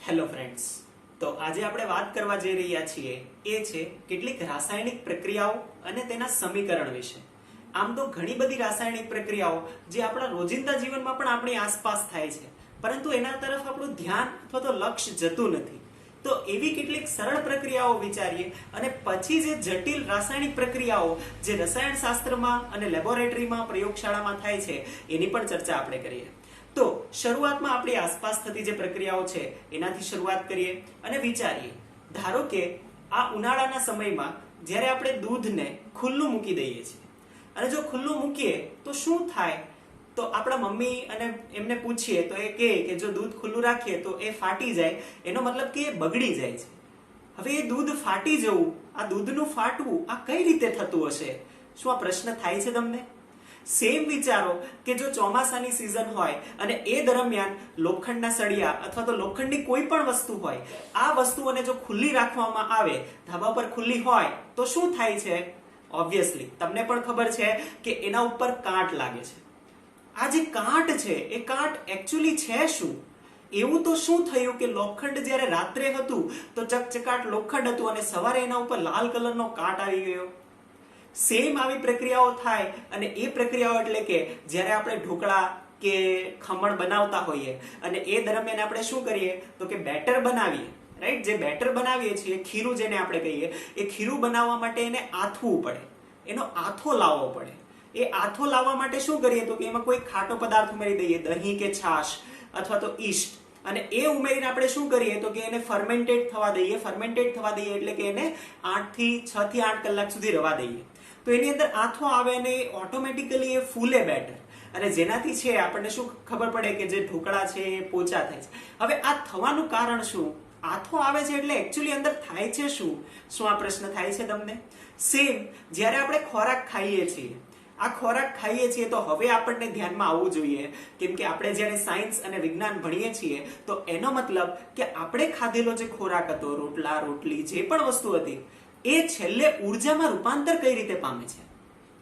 Hello friends, તો આજે આપણે વાત કરવા જઈ રહ્યા છીએ એ છે કેટલીક રાસાયણિક પ્રક્રિયાઓ અને તેના સમીકરણ વિશે. આમ તો ઘણી બધી રાસાયણિક પ્રક્રિયાઓ જે આપણા રોજિંદા જીવનમાં પણ આપણી આસપાસ થાય છે, પરંતુ એના તરફ આપણું ધ્યાન અથવા તો લક્ષ્ય જતું નથી. તો એવી કેટલીક સરળ પ્રક્રિયાઓ વિચારીએ અને પછી જે જટિલ રાસાયણિક પ્રક્રિયાઓ જે રસાયણ શાસ્ત્રમાં અને લેબોરેટરીમાં પ્રયોગશાળામાં થાય છે એની પણ ચર્ચા આપણે કરીએ. તો શરૂઆતમાં આપણી આસપાસ થતી જે પ્રક્રિયાઓ છે એનાથી શરૂઆત કરીએ અને વિચારીએ. ધારો કે આ ઉનાળાના સમયમાં જ્યારે આપણે દૂધને ખુલ્લું મૂકી દઈએ છીએ અને જો ખુલ્લું મૂકીએ તો શું થાય, તો આપણા મમ્મી અને એમને પૂછીએ તો એ કહે કે જો દૂધ ખુલ્લું રાખીએ તો એ ફાટી જાય, એનો મતલબ કે એ બગડી જાય છે. હવે એ દૂધ ફાટી જવું, આ દૂધનું ફાટવું, આ કઈ રીતે થતું હશે? શું આ પ્રશ્ન થાય છે તમને? સેમ વિચારો કે જો ચોમાસાની સિઝન હોય અને એ દરમિયાન લોખંડના સળિયા અથવા તો લોખંડની કોઈ પણ વસ્તુ હોય, આ વસ્તુઓને જો ખુલ્લી રાખવામાં આવે, ધાબા પર ખુલ્લી હોય તો શું થાય છે? ઓબ્વિયસલી તમને પણ ખબર છે કે એના ઉપર કાંટ લાગે છે. આ જે કાંટ છે એ કાંટ એકચ્યુઅલી છે શું? એવું તો શું થયું કે લોખંડ જ્યારે રાત્રે હતું તો ચકચકાટ લોખંડ હતું અને સવારે એના ઉપર લાલ કલરનો કાંટ આવી ગયો. સેમ આવી પ્રક્રિયાઓ થાય અને એ પ્રક્રિયાઓ એટલે કે જ્યારે આપણે ઢોકળા કે ખમણ બનાવતા હોઈએ અને એ દરમિયાન આપણે શું કરીએ તો કે બેટર બનાવીએ, રાઈટ? જે બેટર બનાવીએ છીએ, ખીરું જેને આપણે કહીએ, એ ખીરું બનાવવા માટે એને આથવું પડે, એનો આથો લાવવો પડે. એ આથો લાવવા માટે શું કરીએ તો કે એમાં કોઈ ખાટો પદાર્થ ઉમેરી દઈએ, દહીં કે છાશ અથવા તો ઈસ્ટ, અને એ ઉમેરીને આપણે શું કરીએ તો કે એને ફર્મેન્ટેડ થવા દઈએ. ફર્મેન્ટેડ થવા દઈએ એટલે કે એને 6 થી 8 કલાક સુધી રવા દઈએ. તો એની અંદર આથો આવે અને ઓટોમેટિકલી એ ફૂલે બેટર, અને જેનાથી છે આપણને શું ખબર પડે કે જે ઢોકળા છે એ પોચા થાય છે. હવે આ થવાનું કારણ શું? આથો આવે છે એટલે એકચ્યુઅલી અંદર થાય છે શું? શું આ પ્રશ્ન થાય છે તમને? સેમ જ્યારે આપણે ખોરાક ખાઈએ છીએ, આ ખોરાક ખાઈએ છીએ તો હવે આપણને ધ્યાનમાં આવવું જોઈએ, કેમ કે આપણે જ્યારે સાયન્સ અને વિજ્ઞાન ભણીએ છીએ તો એનો મતલબ કે આપણે ખાધેલો જે ખોરાક હતો, રોટલા રોટલી જે પણ વસ્તુ હતી, એ છેલ્લે ઉર્જામાં રૂપાંતર કઈ રીતે પામે છે,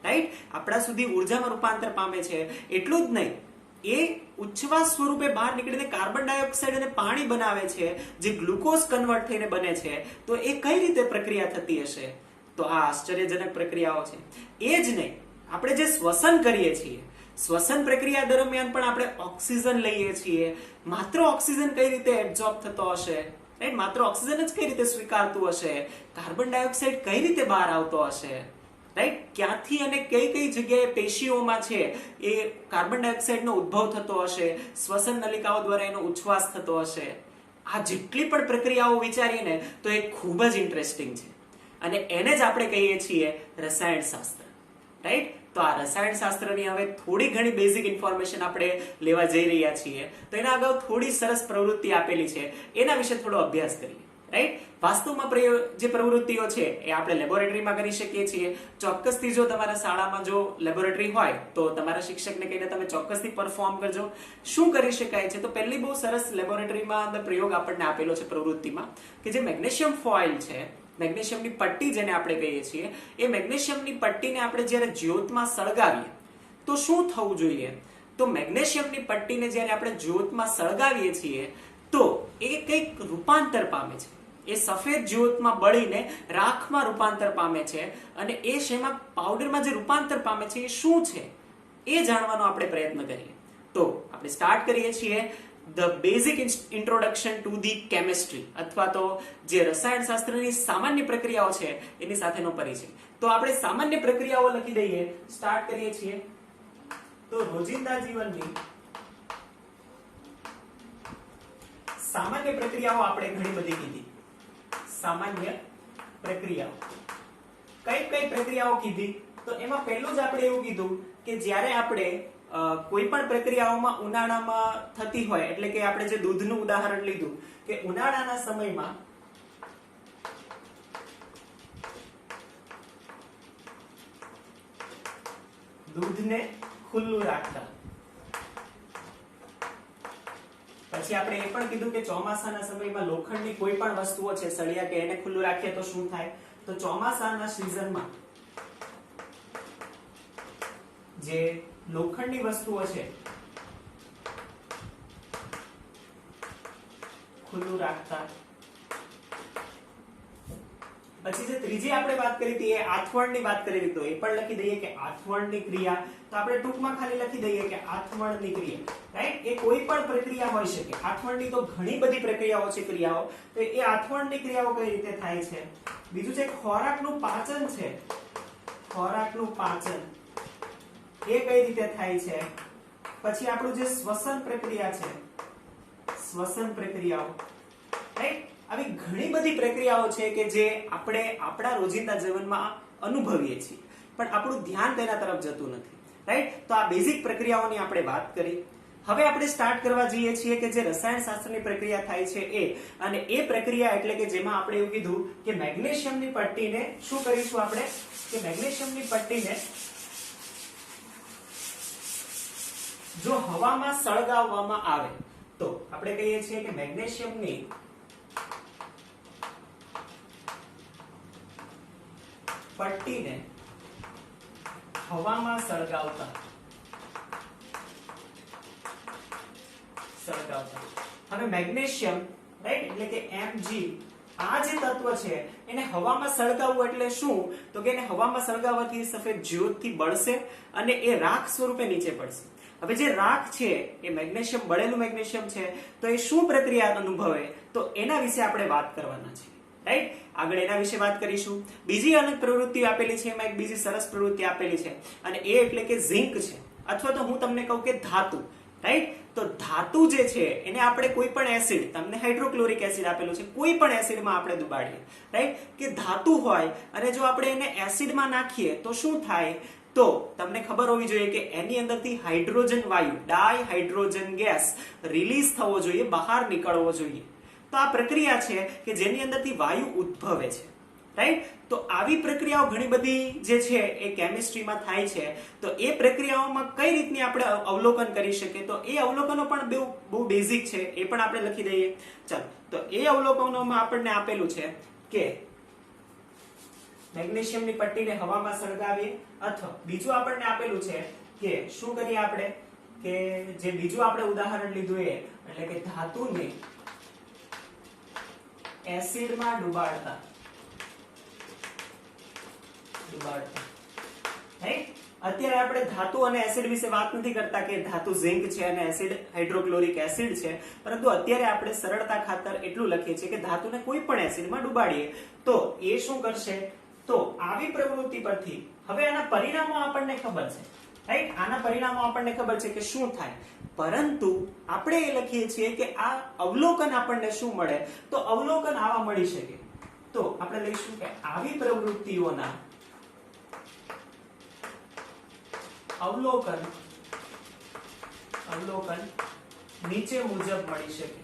રાઈટ? આપણા સુધી ઉર્જામાં રૂપાંતર પામે છે. એટલું જ નહીં, એ ઉચ્છવાસ સ્વરૂપે બહાર નીકળીને કાર્બન ડાયોક્સાઇડ અને પાણી બનાવે છે, જે ગ્લુકોઝ કન્વર્ટ થઈને બને છે. તો એ કઈ રીતે પ્રક્રિયા થતી હશે? તો આ આશ્ચર્યજનક પ્રક્રિયાઓ છે. એ જ નહીં, આપણે જે શ્વસન કરીએ છીએ, શ્વસન પ્રક્રિયા દરમિયાન પણ આપણે ઓક્સિજન લઈએ છીએ. માત્ર ઓક્સિજન કઈ રીતે એબ્ઝોર્બ થતો હશે, રાઈટ? માત્ર ઓક્સિજન જ કઈ રીતે સ્વીકારતું હશે? કાર્બન ડાયોક્સાઇડ કઈ રીતે બહાર આવતો હશે, રાઈટ? ક્યાંથી અને કઈ કઈ જગ્યાએ પેશીઓમાં છે એ કાર્બન ડાયોક્સાઇડનો ઉદ્ભવ થતો હશે, શ્વસન નલિકાઓ દ્વારા એનો ઉચ્છવાસ થતો હશે. આ જેટલી પણ પ્રક્રિયાઓ વિચારીએ ને તો એ ખૂબ જ ઇન્ટરેસ્ટિંગ છે અને એને જ આપણે કહીએ છીએ રસાયણ શાસ્ત્ર, રાઈટ? તો આ રસાયણ શાસ્ત્રની હવે થોડી ઘણી બેઝિક ઇન્ફોર્મેશન આપણે લેવા જઈ રહ્યા છીએ. તો એના અગાઉ થોડી સરસ પ્રવૃત્તિ આપેલી છે, એના વિશે થોડો અભ્યાસ કરીએ, રાઈટ? વાસ્તવમાં જે પ્રવૃત્તિઓ છે એ આપણે લેબોરેટરીમાં કરી શકીએ છીએ. ચોક્કસથી જો તમારા શાળામાં જો લેબોરેટરી હોય તો તમારા શિક્ષકને કહીને તમે ચોક્કસથી પરફોર્મ કરજો. શું કરી શકાય છે? તો પહેલી બહુ સરસ લેબોરેટરીમાં અંદર પ્રયોગ આપણને આપેલો છે પ્રવૃત્તિમાં, કે જે મેગ્નેશિયમ ફોઇલ છે, મેગ્નેશિયમની પટ્ટી જેને આપણે કહીએ છીએ, એ મેગ્નેશિયમની પટ્ટીને આપણે જ્યારે જ્યોતમાં સળગાવીએ તો શું થવું જોઈએ? તો મેગ્નેશિયમની પટ્ટીને જ્યારે આપણે જ્યોતમાં સળગાવીએ છીએ તો એ કંઈક રૂપાંતર પામે છે. એ સફેદ જ્યોતમાં બળીને રાખમાં રૂપાંતર પામે છે, અને એ શેમાં, પાવડરમાં જે રૂપાંતર પામે છે એ શું છે એ જાણવાનો આપણે પ્રયત્ન કરીએ. તો આપણે સ્ટાર્ટ કરીએ છીએ the basic introduction to the chemistry, અથવા તો જે રસાયણ શાસ્ત્રની સામાન્ય પ્રક્રિયાઓ છે એની સાથેનો પરિચય. તો આપણે સામાન્ય પ્રક્રિયાઓ લખી દઈએ, સ્ટાર્ટ કરીએ છીએ. તો રોજિંદા જીવનની સામાન્ય પ્રક્રિયાઓ આપણે ઘણી બધી કીધી. સામાન્ય પ્રક્રિયાઓ કઈ કઈ પ્રક્રિયાઓ કીધી? તો એમાં પહેલું જ આપણે એવું કીધું કે જ્યારે આપણે કોઈ પણ પ્રક્રિયાઓમાં ઉનાળામાં થતી હોય, એટલે કે આપણે જે દૂધનું ઉદાહરણ લીધું કે ઉનાળાના સમયમાં દૂધને ખુલ્લું રાખતા. પછી આપણે એ પણ કીધું કે ચોમાસાના સમયમાં લોખંડની કોઈ પણ વસ્તુઓ છે, સળિયા કે એને ખુલ્લું રાખીએ તો શું થાય? તો ચોમાસાના સિઝનમાં જે લોખંડની વસ્તુઓ છે ખુલ્લું રાખતા. પછી જે ત્રીજી આપણે વાત કરી હતી એ આથવણની વાત કરી તો એ પણ લખી દઈએ કે આથવણની ક્રિયા. તો આપણે ટૂંકમાં ખાલી લખી દઈએ કે આથવણની ક્રિયા, રાઈટ? એ કોઈ પણ પ્રક્રિયા હોઈ શકે. આથવણની તો ઘણી બધી પ્રક્રિયાઓ છે, ક્રિયાઓ. તો એ આથવણની ક્રિયાઓ કઈ રીતે થાય છે? બીજું છે ખોરાકનું પાચન છે. ખોરાકનું પાચન એ કઈ રીતે થાય છે? પછી આપણું જે શ્વસન પ્રક્રિયા છે, શ્વસન પ્રક્રિયાઓ, રાઈટ? આવી ઘણી બધી પ્રક્રિયાઓ છે કે જે આપણે આપણા રોજિંદા જીવનમાં અનુભવીએ છીએ, પણ આપણું ધ્યાન તેના તરફ જતું નથી, રાઈટ? તો આ બેઝિક પ્રક્રિયાઓની આપણે વાત કરી. હવે આપણે સ્ટાર્ટ કરવા જઈએ છીએ કે જે રસાયણશાસ્ત્રની પ્રક્રિયા થાય છે એ, અને એ પ્રક્રિયા એટલે કે જેમાં આપણે એવું કીધું કે મેગ્નેશિયમની પટ્ટીને શું કરીશું આપણે? કે મેગ્નેશિયમની પટ્ટીને જો હવામાં સળગાવવામાં આવે તો આપણે કહીએ છીએ કે મેગ્નેશિયમની પટ્ટીને હવામાં સળગાવતા. હવે મેગ્નેશિયમ, રાઈટ, એટલે કે Mg, આ જે તત્વ છે એને હવામાં સળગાવવું એટલે શું? તો કે એને હવામાં સળગાવવાથી સફેદ જ્યોતથી બળશે અને એ રાખ સ્વરૂપે નીચે પડશે. હવે જે રાખ છે એ મેગ્નેશિયમ, બળેલું મેગ્નેશિયમ છે, તો એ શું પ્રક્રિયા અનુભવે? તો એના વિશે આપણે વાત કરવાના છે, રાઈટ? આગળ એના વિશે વાત કરીશું. બીજી અનેક પ્રવૃત્તિ આપેલી છે, એમાં એક બીજી સરસ પ્રવૃત્તિ આપેલી છે અને એ એટલે કે ઝિંક છે, અથવા તો હું તમને કહું કે ધાતુ, રાઈટ? તો ધાતુ જે છે એને આપણે કોઈ પણ એસિડ, તમને હાઇડ્રોક્લોરિક એસિડ આપેલું છે, કોઈ પણ એસિડમાં આપણે ડુબાડીએ, રાઈટ? કે ધાતુ હોય અને જો આપણે એને એસિડમાં નાખીએ તો શું થાય? તો તમને ખબર હોવી જોઈએ કે એની અંદરથી હાઇડ્રોજન વાયુ, ડાયહાઇડ્રોજન ગેસ રિલીઝ થવો જોઈએ, બહાર નીકળવો જોઈએ. તો આ પ્રક્રિયા છે કે જેની અંદરથી વાયુ ઉદ્ભવે છે, રાઈટ? તો આવી પ્રક્રિયાઓ ઘણી બધી જે છે એ કેમિસ્ટ્રીમાં થાય છે. તો એ પ્રક્રિયાઓમાં કઈ રીતની આપણે અવલોકન કરી શકીએ? તો એ અવલોકનો પણ બહુ બેઝિક છે, એ પણ આપણે લખી દઈએ. ચાલો, તો એ અવલોકનોમાં આપણને આપેલું છે કે મેગ્નેશિયમની પટ્ટીને હવામાં સળગાવીએ, અથવા બીજું આપણને આપેલું છે કે શું કરીએ આપણે? કે જે બીજું આપણે ઉદાહરણ લીધું એ એટલે કે ધાતુને એસિડમાં ડુબાડતા, રાઈટ? અત્યારે આપણે ધાતુ અને એસિડ વિશે વાત નથી કરતા કે ધાતુ ઝિંક છે અને એસિડ હાઇડ્રોક્લોરિક એસિડ છે, પરંતુ અત્યારે આપણે સરળતા ખાતર એટલું લખીએ છીએ કે ધાતુને કોઈ પણ એસિડમાં ડુબાડીએ તો એ શું કરશે? તો આવી પ્રવૃત્તિ પરથી હવે આના પરિણામો આપણને ખબર છે, રાઈટ? આના પરિણામો આપણને ખબર છે કે શું થાય, પરંતુ આપણે એ લખીએ છીએ કે આ અવલોકન આપણને શું મળે? તો અવલોકન આવા મળી શકે. તો આપણે લઈશું કે આવી પ્રવૃત્તિઓના અવલોકન નીચે મુજબ મળી શકે.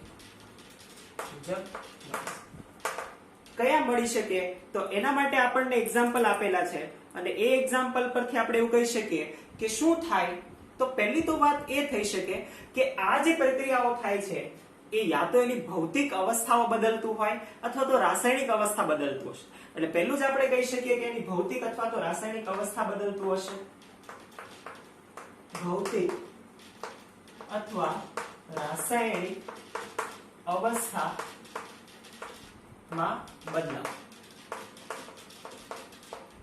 કયા મળી શકે? તો એના માટે આપણને એક્ઝામ્પલ આપેલા છે અને એ એક્ઝામ્પલ પરથી આપણે એવું કહી શકીએ કે શું થાય? તો પહેલી તો વાત એ થઈ શકે કે આ જે પ્રક્રિયાઓ થાય છે એ યા તો એની ભૌતિક અવસ્થાઓ બદલતું હોય અથવા તો રાસાયણિક અવસ્થા બદલતું હશે. એટલે પહેલું જ આપણે કહી શકીએ કે એની ભૌતિક અથવા તો રાસાયણિક અવસ્થા બદલતું હશે. ભૌતિક અથવા રાસાયણિક અવસ્થામાં બદલાવ,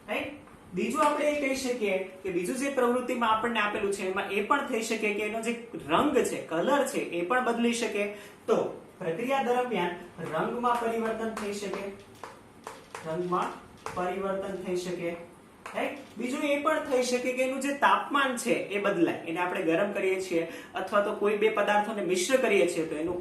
રાઈટ? બીજું આપણે એ કહી શકીએ કે બીજું જે પ્રવૃત્તિમાં આપણને આપેલું છે એમાં એ પણ થઈ શકે કે એનો જે રંગ છે, કલર છે, એ પણ બદલી શકે. તો પ્રક્રિયા દરમિયાન રંગમાં પરિવર્તન થઈ શકે, રાઈટ? બીજું એ પણ થઈ શકે કે એનું જે તાપમાન છે એ બદલાય. એને આપણે ગરમ કરીએ છીએ અથવા તો કોઈ બે પદાર્થોને મિશ્ર કરીએ છીએ તો એનું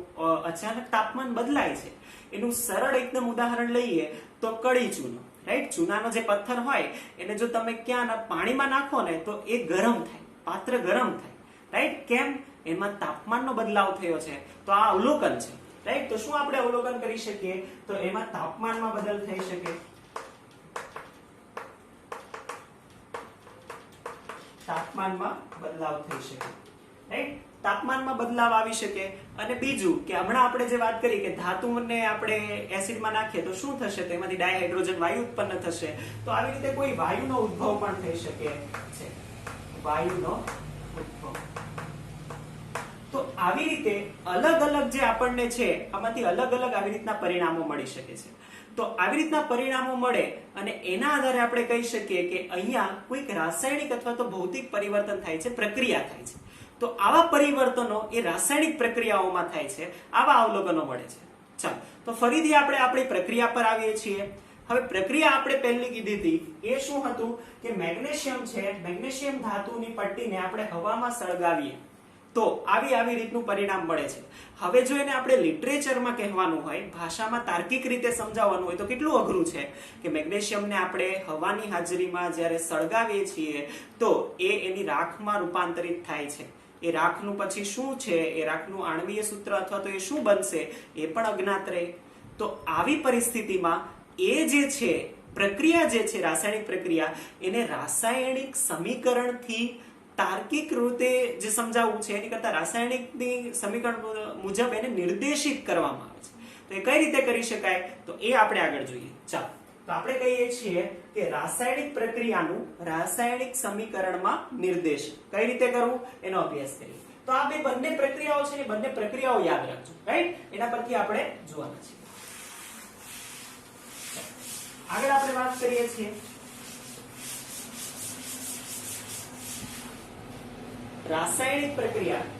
અચાનક તાપમાન બદલાય છે. એનું સરળ એકદમ ઉદાહરણ લઈએ તો કળી ચૂનો, રાઈટ? ચૂનાનો જે પથ્થર હોય એને જો તમે ક્યાં પાણીમાં નાખો ને તો એ ગરમ થાય, પાત્ર ગરમ થાય, રાઈટ? કેમ? એમાં તાપમાનનો બદલાવ થયો છે. તો આ અવલોકન છે, રાઈટ? તો શું આપણે અવલોકન કરી શકીએ? તો એમાં તાપમાનમાં બદલ થઈ શકે, તાપમાનમાં બદલાવ થઈ શકે, રાઈટ? તાપમાનમાં બદલાવ આવી શકે. અને બીજું કે હમણાં આપણે જે વાત કરી કે ધાતુને આપણે એસિડમાં નાખીએ તો શું થશે? તેમાંથી ડાયહાઇડ્રોજન વાયુ ઉત્પન્ન થશે. તો આવી રીતે કોઈ વાયુનો ઉદ્ભવ પણ થઈ શકે છે, વાયુનો ઉદ્ભવ. તો આવી રીતે અલગ અલગ જે આપણને છે આમાંથી અલગ અલગ આવી રીતના પરિણામો મળી શકે છે. તો આવી રીતના પરિણામો મળે અને એના આધારે આપણે કહી શકીએ કે અહીંયા કોઈક રાસાયણિક અથવા તો ભૌતિક પરિવર્તન થાય છે, પ્રક્રિયા થાય છે. તો આવા પરિવર્તનો એ રાસાયણિક પ્રક્રિયાઓમાં થાય છે, આવા અવલોકનો મળે છે. ચાલો તો ફરીથી આપણે આપણી પ્રક્રિયા પર આવીએ છીએ. હવે પ્રક્રિયા આપણે પહેલી કીધી હતી એ શું હતું કે મેગ્નેશિયમ છે, મેગ્નેશિયમ ધાતુની પટ્ટીને આપણે હવામાં સળગાવીએ તો આવી રીતનું પરિણામ મળે છે. હવે જો એને આપણે લિટરેચરમાં કહેવાનું હોય, ભાષામાં તાર્કિક રીતે સમજાવવાનું હોય તો કેટલું અઘરું છે કે મેગ્નેશિયમને આપણે હવાની હાજરીમાં જ્યારે સળગાવીએ છીએ તો એની રાખમાં રૂપાંતરિત થાય છે. એ રાખનું પછી શું છે, એ રાખનું આણ્વીય સૂત્ર અથવા તો એ શું બનશે એ પણ અજ્ઞાત રહે. તો આવી પરિસ્થિતિમાં એ જે છે પ્રક્રિયા જે છે રાસાયણિક પ્રક્રિયા, એને રાસાયણિક સમીકરણથી તાર્કિક રીતે જે સમજાવવું છે એની કરતા રાસાયણિકની સમીકરણ મુજબ એને નિર્દેશિત કરવામાં આવે છે. તો એ કઈ રીતે કરી શકાય તો એ આપણે આગળ જોઈએ. ચાલો તો આપણે કહીએ છીએ કે રાસાયણિક પ્રક્રિયાનું રાસાયણિક સમીકરણમાં નિર્દેશન કઈ રીતે કરવું એનો અભ્યાસ કરીએ. તો આ બે બંને પ્રક્રિયાઓ છે ને બંને પ્રક્રિયાઓ યાદ રાખજો, રાઈટ? એના પરથી આપણે જોવાના છે. આગળ આપણે વાત કરીએ છીએ રાસાયણિક પ્રક્રિયાનું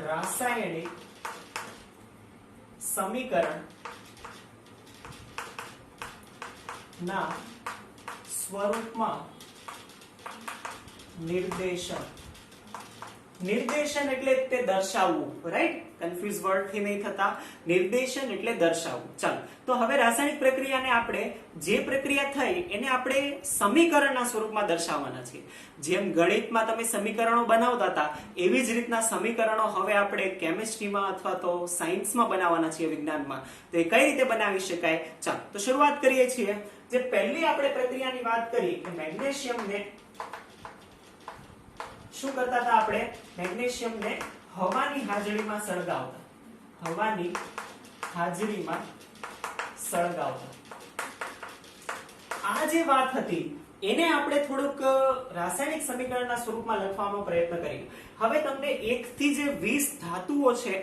રાસાયણિક સમીકરણ ના સ્વરૂપમાં નિર્દેશન. નિર્દેશન એટલે તે દર્શાવવું, રાઈટ? કન્ફ્યુઝ વર્ડ થી નહીં થતા. નિર્દેશન એટલે દર્શાવવું. ચાલો તો હવે રાસાયણિક પ્રક્રિયાને આપણે જે પ્રક્રિયા થઈ એને આપણે સમીકરણના સ્વરૂપમાં દર્શાવવાના છીએ. જેમ ગણિતમાં તમે સમીકરણો બનાવતા હતા એવી જ રીતના સમીકરણો હવે આપણે કેમિસ્ટ્રીમાં અથવા તો સાયન્સમાં બનાવવાના છીએ, વિજ્ઞાનમાં. તો એ કઈ રીતે બનાવી શકાય? ચાલો તો શરૂઆત કરીએ છીએ. જે પહેલી આપણે પ્રક્રિયાની વાત કરી કે મેગ્નેશિયમને શું કરતા હતા આપણે? મેગ્નેશિયમને હવાની હાજરીમાં સળગાવતા. હવાની હાજરીમાં સળગાવતા. આ જે વાત હતી એને આપણે થોડુંક રાસાયણિક સમીકરણના સ્વરૂપમાં લખવાનો પ્રયત્ન કરીએ. હવે તમને 1 થી જે 20 ધાતુઓ છે,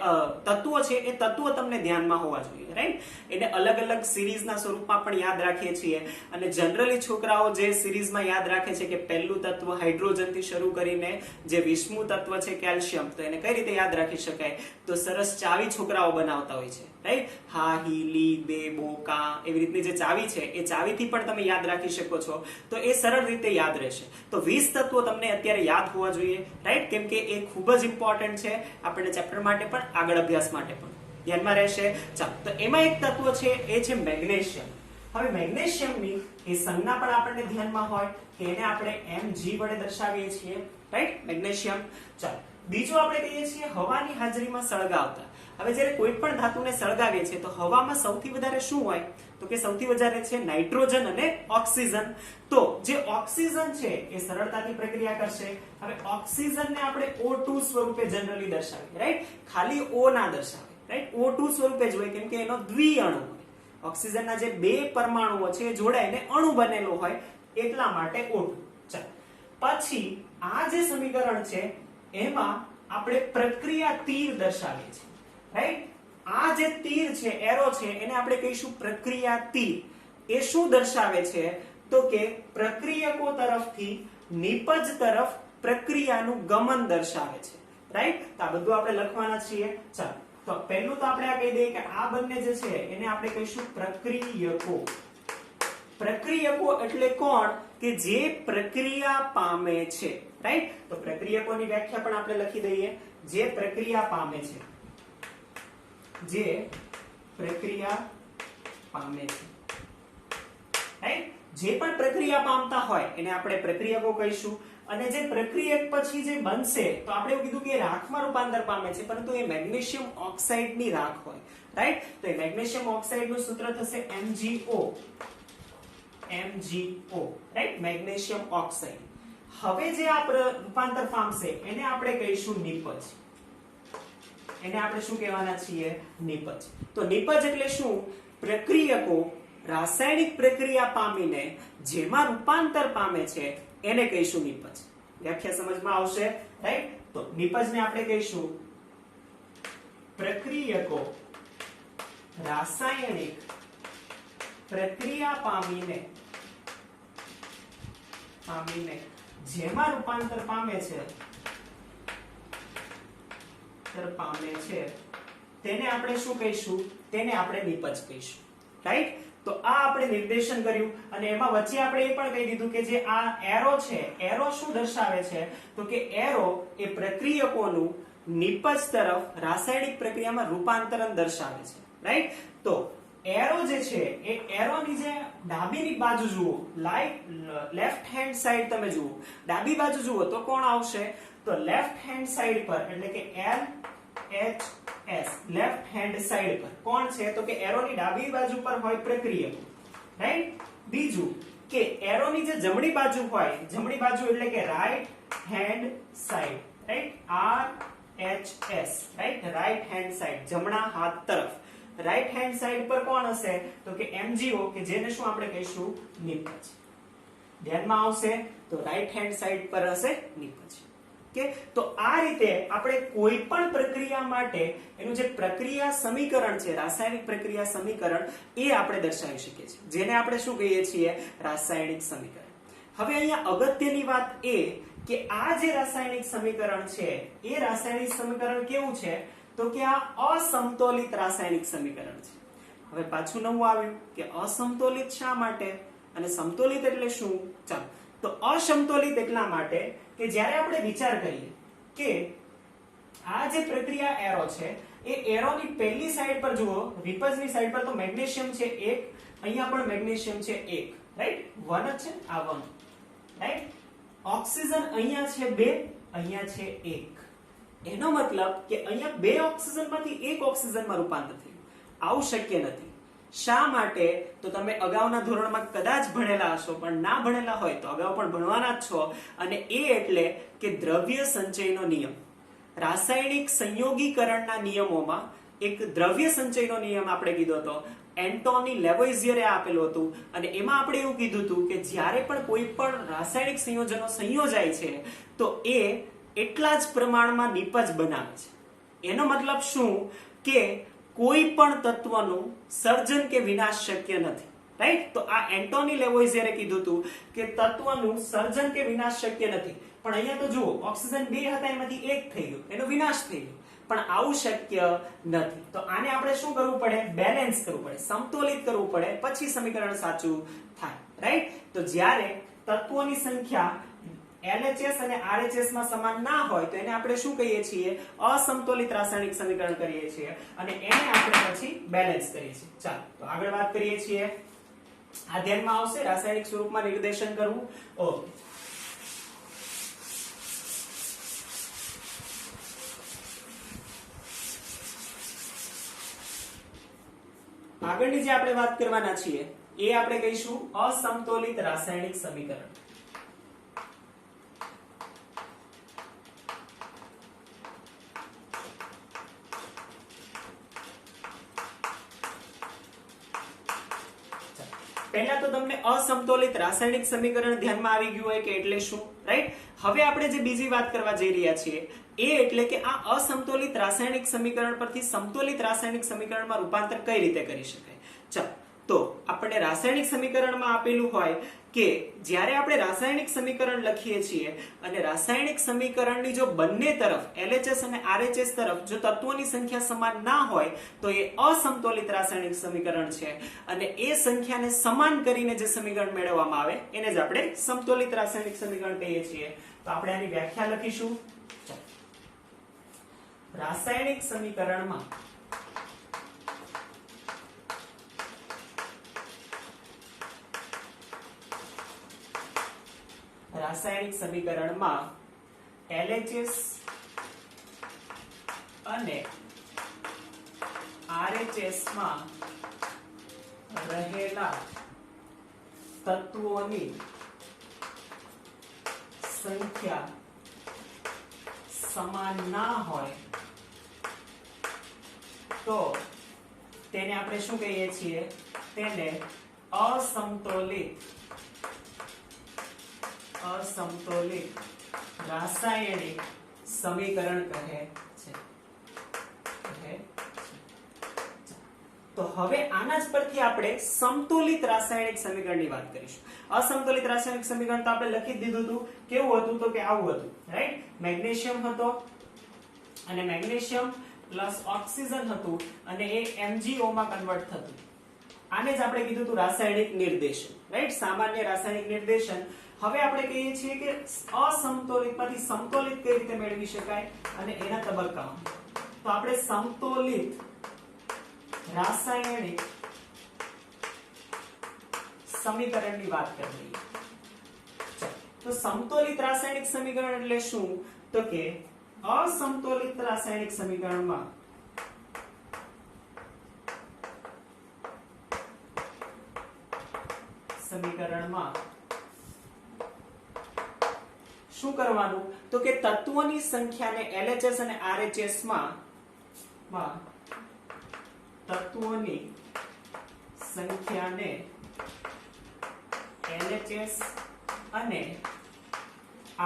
તત્વો છે, એ તત્વો તમને ધ્યાનમાં હોવા જોઈએ, રાઈટ? એને અલગ અલગ સિરીઝના સ્વરૂપમાં પણ યાદ રાખીએ છીએ અને જનરલી છોકરાઓ જે સિરીઝમાં યાદ રાખે છે કે પહેલું તત્વ હાઇડ્રોજન થી શરૂ કરીને જે 20મું તત્વ છે કેલ્શિયમ, તો એને કઈ રીતે યાદ રાખી શકાય? તો સરસ ચાવી છોકરાઓ બનાવતા હોય છે, રાઈટ? હા, હી, લી, બે, બો, કા એવી રીતની જે ચાવી છે એ ચાવીથી પણ તમે યાદ રાખી શકો છો. તો એ સરળ રીતે યાદ રહેશે. તો 20 તત્વો તમને અત્યારે યાદ હોવા જોઈએ, રાઈટ? કેમ કે એ ખૂબ જ ઇમ્પોર્ટન્ટ છે આપણને ચેપ્ટર માટે પણ, આગળ અભ્યાસ માટે પણ ધ્યાનમાં રહેશે. ચાલો તો એમાં એક તત્વ છે એ છે મેગ્નેશિયમ. હવે મેગ્નેશિયમની એ સંજ્ઞા પણ આપણને ધ્યાનમાં હોય કે એને આપણે Mg વડે દર્શાવીએ છીએ, રાઈટ? મેગ્નેશિયમ. ચાલો બીજું આપણે કહીએ છીએ હવાની હાજરીમાં સળગાવતા. હવે જ્યારે કોઈ પણ ધાતુને સળગાવીએ છીએ તો હવામાં સૌથી વધારે શું હોય? તો કે સૌથી વધારે છે નાઇટ્રોજન અને ઓક્સિજન. તો જે ઓક્સિજન છે એ સરળતાથી પ્રક્રિયા કરશે. હવે ઓક્સિજનને આપણે O2 સ્વરૂપે જનરલી દર્શાવીએ, રાઈટ? ખાલી O ના દર્શાવે, રાઈટ? O2 સ્વરૂપે જ હોય કેમ કે એનો દ્વિઅણુ હોય. ઓક્સિજનના જે બે પરમાણુઓ છે એ જોડાઈને અણુ બનેલો હોય એટલા માટે O2. ચાલો પછી આ જે સમીકરણ છે એમાં આપણે પ્રક્રિયા તીર દર્શાવીએ છીએ, રાઈટ? આ જે તીર છે, એરો છે, એને આપણે કહીશું પ્રક્રિયા તીર. એ શું દર્શાવે છે? તો કે પ્રક્રિયકો તરફથી નિપજ તરફ પ્રક્રિયાનું ગમન દર્શાવે છે, રાઈટ? તો આ બધું આપણે લખવાના છીએ. ચાલો તો પહેલું તો આપણે આ કહી દઈએ કે આ બંને જે છે એને આપણે કહીશું પ્રક્રિયકો. પ્રક્રિયકો એટલે કોણ? કે જે પ્રક્રિયા પામે છે, રાઈટ? તો પ્રક્રિયકોની વ્યાખ્યા પણ આપણે લખી દઈએ. જે પ્રક્રિયા પામે છે, જે પ્રક્રિયા પામે છે, રાઈટ? જે પણ પ્રક્રિયા પામતા હોય એને આપણે પ્રક્રિયકો કહીશું. અને જે પ્રક્રિયક પછી જે બનશે તો આપણે એવું કીધું કે રાખમાં રૂપાંતર પામે છે, પરંતુ એ મેગ્નેશિયમ ઓક્સાઇડની રાખ હોય, રાઈટ? તો એ મેગ્નેશિયમ ઓક્સાઇડનું સૂત્ર થશે MgO. MgO, right? Magnesium oxide. હવે જે આ રૂપાંતર પામશે એને આપણે કહીશું નિપજ. એને આપણે શું કહેવાના છીએ? નિપજ. તો નિપજ એટલે શું? પ્રક્રિયકો રાસાયણિક પ્રક્રિયા પામીને જેમાં રૂપાંતર પામે છે એને કહીશું નિપજ. વ્યાખ્યા સમજમાં આવશે, રાઈટ? તો નિપજને આપણે કહીશું પ્રક્રિયકો રાસાયણિક પ્રક્રિયા પામીને જેમાં રૂપાંતર પામે છે તેને આપણે શું કહીશું? તેને આપણે નિપજ કહીશું, રાઈટ? તો આ આપણે નિર્દેશન કર્યું અને એમાં વચ્ચે આપણે એ પણ કહી દીધું કે જે આ એરો છે, એરો શું દર્શાવે છે? તો કે એરો એ પ્રક્રિયકોનું નિપજ તરફ રાસાયણિક પ્રક્રિયામાં રૂપાંતરણ દર્શાવે છે, રાઈટ? તો એરો જે છે એ એરોની જે ડાબીની બાજુ જુઓ, લેફ્ટ હેન્ડ સાઈડ તમે જુઓ, ડાબી બાજુ જુઓ તો કોણ આવશે? તો લેફ્ટ હેન્ડ સાઈડ પર એટલે કે LHS લેફ્ટ હેન્ડ સાઈડ પર કોણ છે? તો કે એરોની ડાબી બાજુ પર હોય પ્રક્રિયકો, રાઈટ? બીજું કે એરોની જે જમણી બાજુ હોય, જમણી બાજુ એટલે કે right hand side, right? RHS, right? Right hand side, જમણા હાથ તરફ રાઈટ હેન્ડ સાઈડ પર કોણ હશે? તો કે MgO કે જેને શું આપણે કહીશું? નિપજ. ધ્યાનમાં આવશે? તો રાઈટ હેન્ડ સાઈડ પર હશે નિપજ. કે તો આ રીતે આપણે કોઈ પણ પ્રક્રિયા માટે એનું જે પ્રક્રિયા સમીકરણ છે, રાસાયણિક પ્રક્રિયા સમીકરણ, એ આપણે દર્શાવી શકીએ છીએ, જેને આપણે શું કહીએ છીએ? રાસાયણિક સમીકરણ. હવે અહીંયા અગત્યની વાત એ કે આ જે રાસાયણિક સમીકરણ છે એ રાસાયણિક સમીકરણ કેવું છે? તો કે આ અસમતોલિત રાસાયણિક સમીકરણ છે. હવે પાછું નવું આવ્યું કે અસમતોલિત શા માટે અને સમતોલિત એટલે શું? ચાલો, તો અસમતોલિત એટલા માટે કે જ્યારે આપણે વિચાર કરીએ કે આ જે પ્રક્રિયા એરો છે એ એરોની પહેલી સાઈડ પર જુઓ, રિપજની સાઈડ પર તો મેગ્નેશિયમ છે 1, અહીંયા પણ મેગ્નેશિયમ છે 1, રાઈટ? 1 જ છે, આ 1, રાઈટ? ઓક્સિજન અહીંયા છે 2, અહીંયા છે 1. એનો મતલબ કે અહીંયા 2 ઓક્સિજનમાંથી 1 ઓક્સિજનમાં રૂપાંતર થયું. આવું શક્ય નથી. શા માટે? તો તમે અગાઉના ધોરણમાં કદાચ ભણેલા હશો, પણ ના ભણેલા હોય તો અગાઉ પણ ભણવાના જ છો. અને એ એટલે કે દ્રવ્ય સંચયનો નિયમ. રાસાયણિક સંયોગીકરણના નિયમોમાં એક દ્રવ્ય સંચયનો નિયમ આપણે કીધો હતો, એન્ટોની લેવોઇઝિયરે આપેલું હતું. અને એમાં આપણે એવું કીધું હતું કે જ્યારે પણ કોઈ પણ રાસાયણિક સંયોજનો સંયોજાય છે તો એ એટલા જ પ્રમાણમાં નિપજ બનાવે છે. એનો મતલબ શું? કે કોઈ પણ તત્વનું સર્જન કે વિનાશ શક્ય નથી, રાઈટ? તો આ એન્ટોની લેવોઇઝિયરે કીધું હતું કે તત્વનું સર્જન કે વિનાશ શક્ય નથી. પણ અહીંયા તો જુઓ, ઓક્સિજન 2 હતા એમાંથી 1 થઈ ગયો, એનો વિનાશ થઈ ગયો. પણ આવું શક્ય નથી. તો આને આપણે શું કરવું પડે? બેલેન્સ કરવું પડે, સમતોલિત કરવું પડે, પછી સમીકરણ સાચું થાય, રાઈટ? તો જ્યારે તત્વોની સંખ્યા LHS અને RHS માં સમાન ના હોય તો એને આપણે શું કહીએ છીએ? અસમતોલિત રાસાયણિક સમીકરણ કરીએ છીએ અને એને આપણે પછી બેલેન્સ કરીએ છીએ. ચાલો, તો આગળ વાત કરીએ છીએ. આ ધ્યાનમાં આવશે, રાસાયણિક સ્વરૂપમાં નિર્દેશન કરવું. ઓકે, આગળની જે આપણે વાત કરવાના છીએ એ આપણે કહીશું અસમતોલિત રાસાયણિક સમીકરણ. પહેલા તો તમને અસમતોલિત રાસાયણિક સમીકરણ ધ્યાનમાં આવી ગયું હોય કે એટલે શું, રાઈટ? હવે આપણે જે બીજી વાત કરવા જઈ રહ્યા છીએ એ એટલે કે આ અસમતોલિત રાસાયણિક સમીકરણ પરથી સમતોલિત રાસાયણિક સમીકરણમાં રૂપાંતર કઈ રીતે કરી શકાય. ચાલો, તો આપણે રાસાયણિક સમીકરણમાં આપેલું હોય કે જ્યારે આપણે રાસાયણિક સમીકરણ લખીએ છીએ અને રાસાયણિક સમીકરણની જો બંને તરફ LHS અને RHS તરફ જો તત્વોની સંખ્યા સમાન ના હોય તો એ અસમતોલિત રાસાયણિક સમીકરણ છે. અને એ સંખ્યાને સમાન કરીને જે સમીકરણ મેળવવામાં આવે એને જ આપણે સમતોલિત રાસાયણિક સમીકરણ કહીએ છીએ. તો આપણે આની વ્યાખ્યા લખીશું. રાસાયણિક સમીકરણમાં LHS અને RHS માં રહેલા તત્વોની સંખ્યા સમાન ના હોય તો તેને આપણે શું કહીએ છીએ? તેને અસમતોલિત રાસાયણિક સમીકરણ કહે છે. તો હવે આના જ પરથી આપણે સમતોલિત રાસાયણિક સમીકરણની વાત કરીશું. અસમતોલિત રાસાયણિક સમીકરણ તો આપણે લખી જ દીધું હતું. કેવું હતું? તો કે આવું હતું, રાઈટ? મેગ્નેશિયમ હતો અને મેગ્નેશિયમ પ્લસ ઓક્સિજન હતું અને એ MgO માં કન્વર્ટ થતું. આને જ આપણે કીધું હતું રાસાયણિક નિર્દેશન, રાઈટ? સામાન્ય રાસાયણિક નિર્દેશન. હવે આપણે કહીએ છીએ કે અસમતોલિતમાંથી સમતોલિત કઈ રીતે મેળવી શકાય અને એના તબક્કાઓ. તો આપણે સમતોલિત રાસાયણિક સમીકરણની વાત કરી લઈએ. તો સમતોલિત રાસાયણિક સમીકરણ એટલે શું? તો કે અસમતોલિત રાસાયણિક સમીકરણમાં શું કરવાનું? તો કે તત્વોની સંખ્યાને LHS અને RHS માં તત્વોની સંખ્યાને LHS અને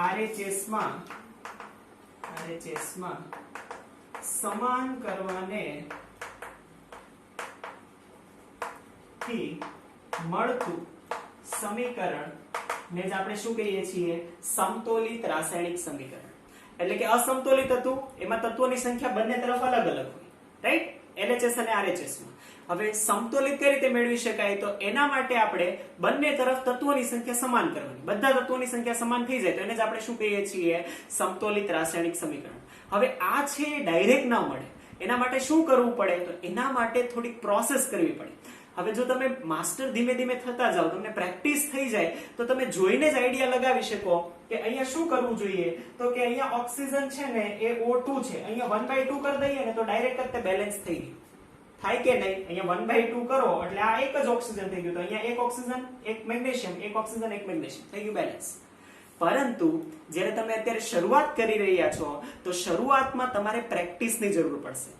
RHS માં સમાન કરવાને થી મળતું સમીકરણ ને જ આપણે શું કહીએ છીએ? સમતોલિત રાસાયણિક સમીકરણ. એટલે કે અસમતોલિત હતું, એમાં તત્વોની સંખ્યા બંને તરફ અલગ અલગ હોય, રાઈટ? LHS અને RHS માં. હવે સમતોલિત કઈ રીતે મેળવી શકાય? તો એના માટે આપણે બંને તરફ તત્વોની સંખ્યા સમાન કરવાની. બધા તત્વોની સંખ્યા સમાન થઈ જાય તો એને જ આપણે શું કહીએ છીએ? સમતોલિત રાસાયણિક સમીકરણ. હવે આ છે ડાયરેક્ટ ના મળે. એના માટે શું કરવું પડે? તો એના માટે થોડીક પ્રોસેસ કરવી પડે. હવે જો તમે માસ્ટર ધીમે ધીમે થતા જાઓ, તમને પ્રેક્ટિસ થઈ જાય તો તમે જોઈને જ આઈડિયા લગાવી શકો કે અહીંયા શું કરવું જોઈએ. તો કે અહીંયા ઓક્સિજન છે ને એ O2 છે, અહીંયા 1/2 કરી દઈએ ને તો ડાયરેક્ટ જ તે બેલેન્સ થઈ ગયું. થાય કે નહીં? અહીંયા 1/2 કરો એટલે આ એક જ ઓક્સિજન થઈ ગયું. તો અહીંયા એક ઓક્સિજન એક મેગ્નેશિયમ, એક ઓક્સિજન એક મેગ્નેશિયમ થઈ ગયું બેલેન્સ. પરંતુ જ્યારે તમે અત્યારે શરૂઆત કરી રહ્યા છો તો શરૂઆતમાં તમારે પ્રેક્ટિસની જરૂર પડશે.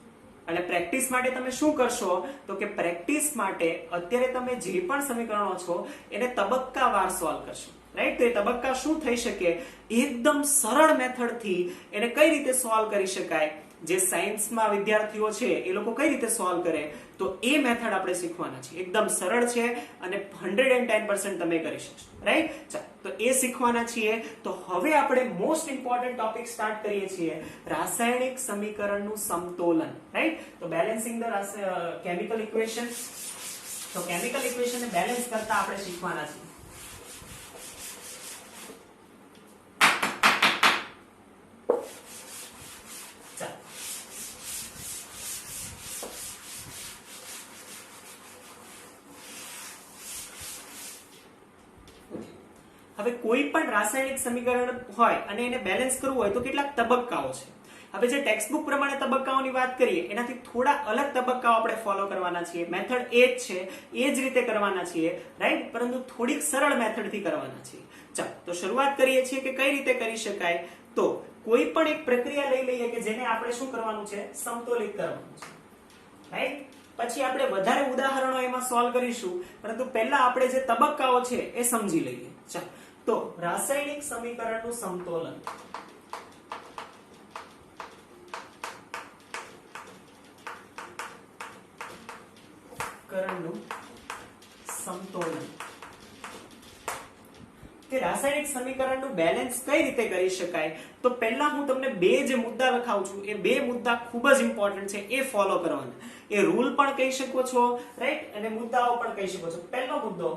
અને પ્રેક્ટિસ માટે તમે શું કરશો? તો કે પ્રેક્ટિસ માટે અત્યારે તમે જે પણ સમીકરણો છો એને તબક્કાવાર સોલ્વ કરશો, રાઈટ? તો એ તબક્કા શું થઈ શકે? એકદમ સરળ મેથડથી એને કઈ રીતે સોલ્વ કરી શકાય, જે સાયન્સમાં વિદ્યાર્થીઓ છે એ લોકો કઈ રીતે સોલ્વ કરે, તો એ મેથડ આપણે શીખવાના છે. એકદમ સરળ છે અને 110% તમે કરી શકશો, રાઈટ? ચાલો, તો એ શીખવાના છીએ. તો હવે આપણે મોસ્ટ ઇમ્પોર્ટન્ટ ટોપિક સ્ટાર્ટ કરીએ છીએ, રાસાયણિક સમીકરણનું સમતોલન, રાઈટ? તો બેલેન્સિંગ ધ કેમિકલ ઇક્વેશન. તો કેમિકલ ઇક્વેશનને બેલેન્સ કરતા આપણે શીખવાના છીએ. હવે કોઈ પણ રાસાયણિક સમીકરણ હોય અને એને બેલેન્સ કરવું હોય તો કેટલાક તબક્કાઓ છે. હવે જે ટેક્સ્ટબુક પ્રમાણે તબક્કાઓની વાત કરીએ એનાથી થોડા અલગ તબક્કાઓ આપણે ફોલો કરવાના છીએ. મેથડ એ જ છે, એ જ રીતે કરવાના છીએ, રાઈટ? પરંતુ થોડીક સરળ મેથડથી કરવાના છીએ. ચાલો, તો શરૂઆત કરીએ છીએ કે કઈ રીતે કરી શકાય. તો કોઈ પણ એક પ્રક્રિયા લઈ લઈએ કે જેને આપણે શું કરવાનું છે? સમતોલિત કરવાનું છે, રાઈટ? પછી આપણે વધારે ઉદાહરણો એમાં સોલ્વ કરીશું, પરંતુ પહેલા આપણે જે તબક્કાઓ છે એ સમજી લઈએ. ચાલો, તો રાસાયણિક સમીકરણનું સમતોલન. કે રાસાયણિક સમીકરણનું બેલેન્સ કઈ રીતે કરી શકાય. તો પહેલા હું તમને બે જે મુદ્દા લખાવું છું એ બે મુદ્દા ખૂબ જ ઇમ્પોર્ટન્ટ છે, એ ફોલો કરવાના. એ રૂલ પણ કહી શકો છો, રાઈટ? અને મુદ્દાઓ પણ કહી શકો છો. પહેલો મુદ્દો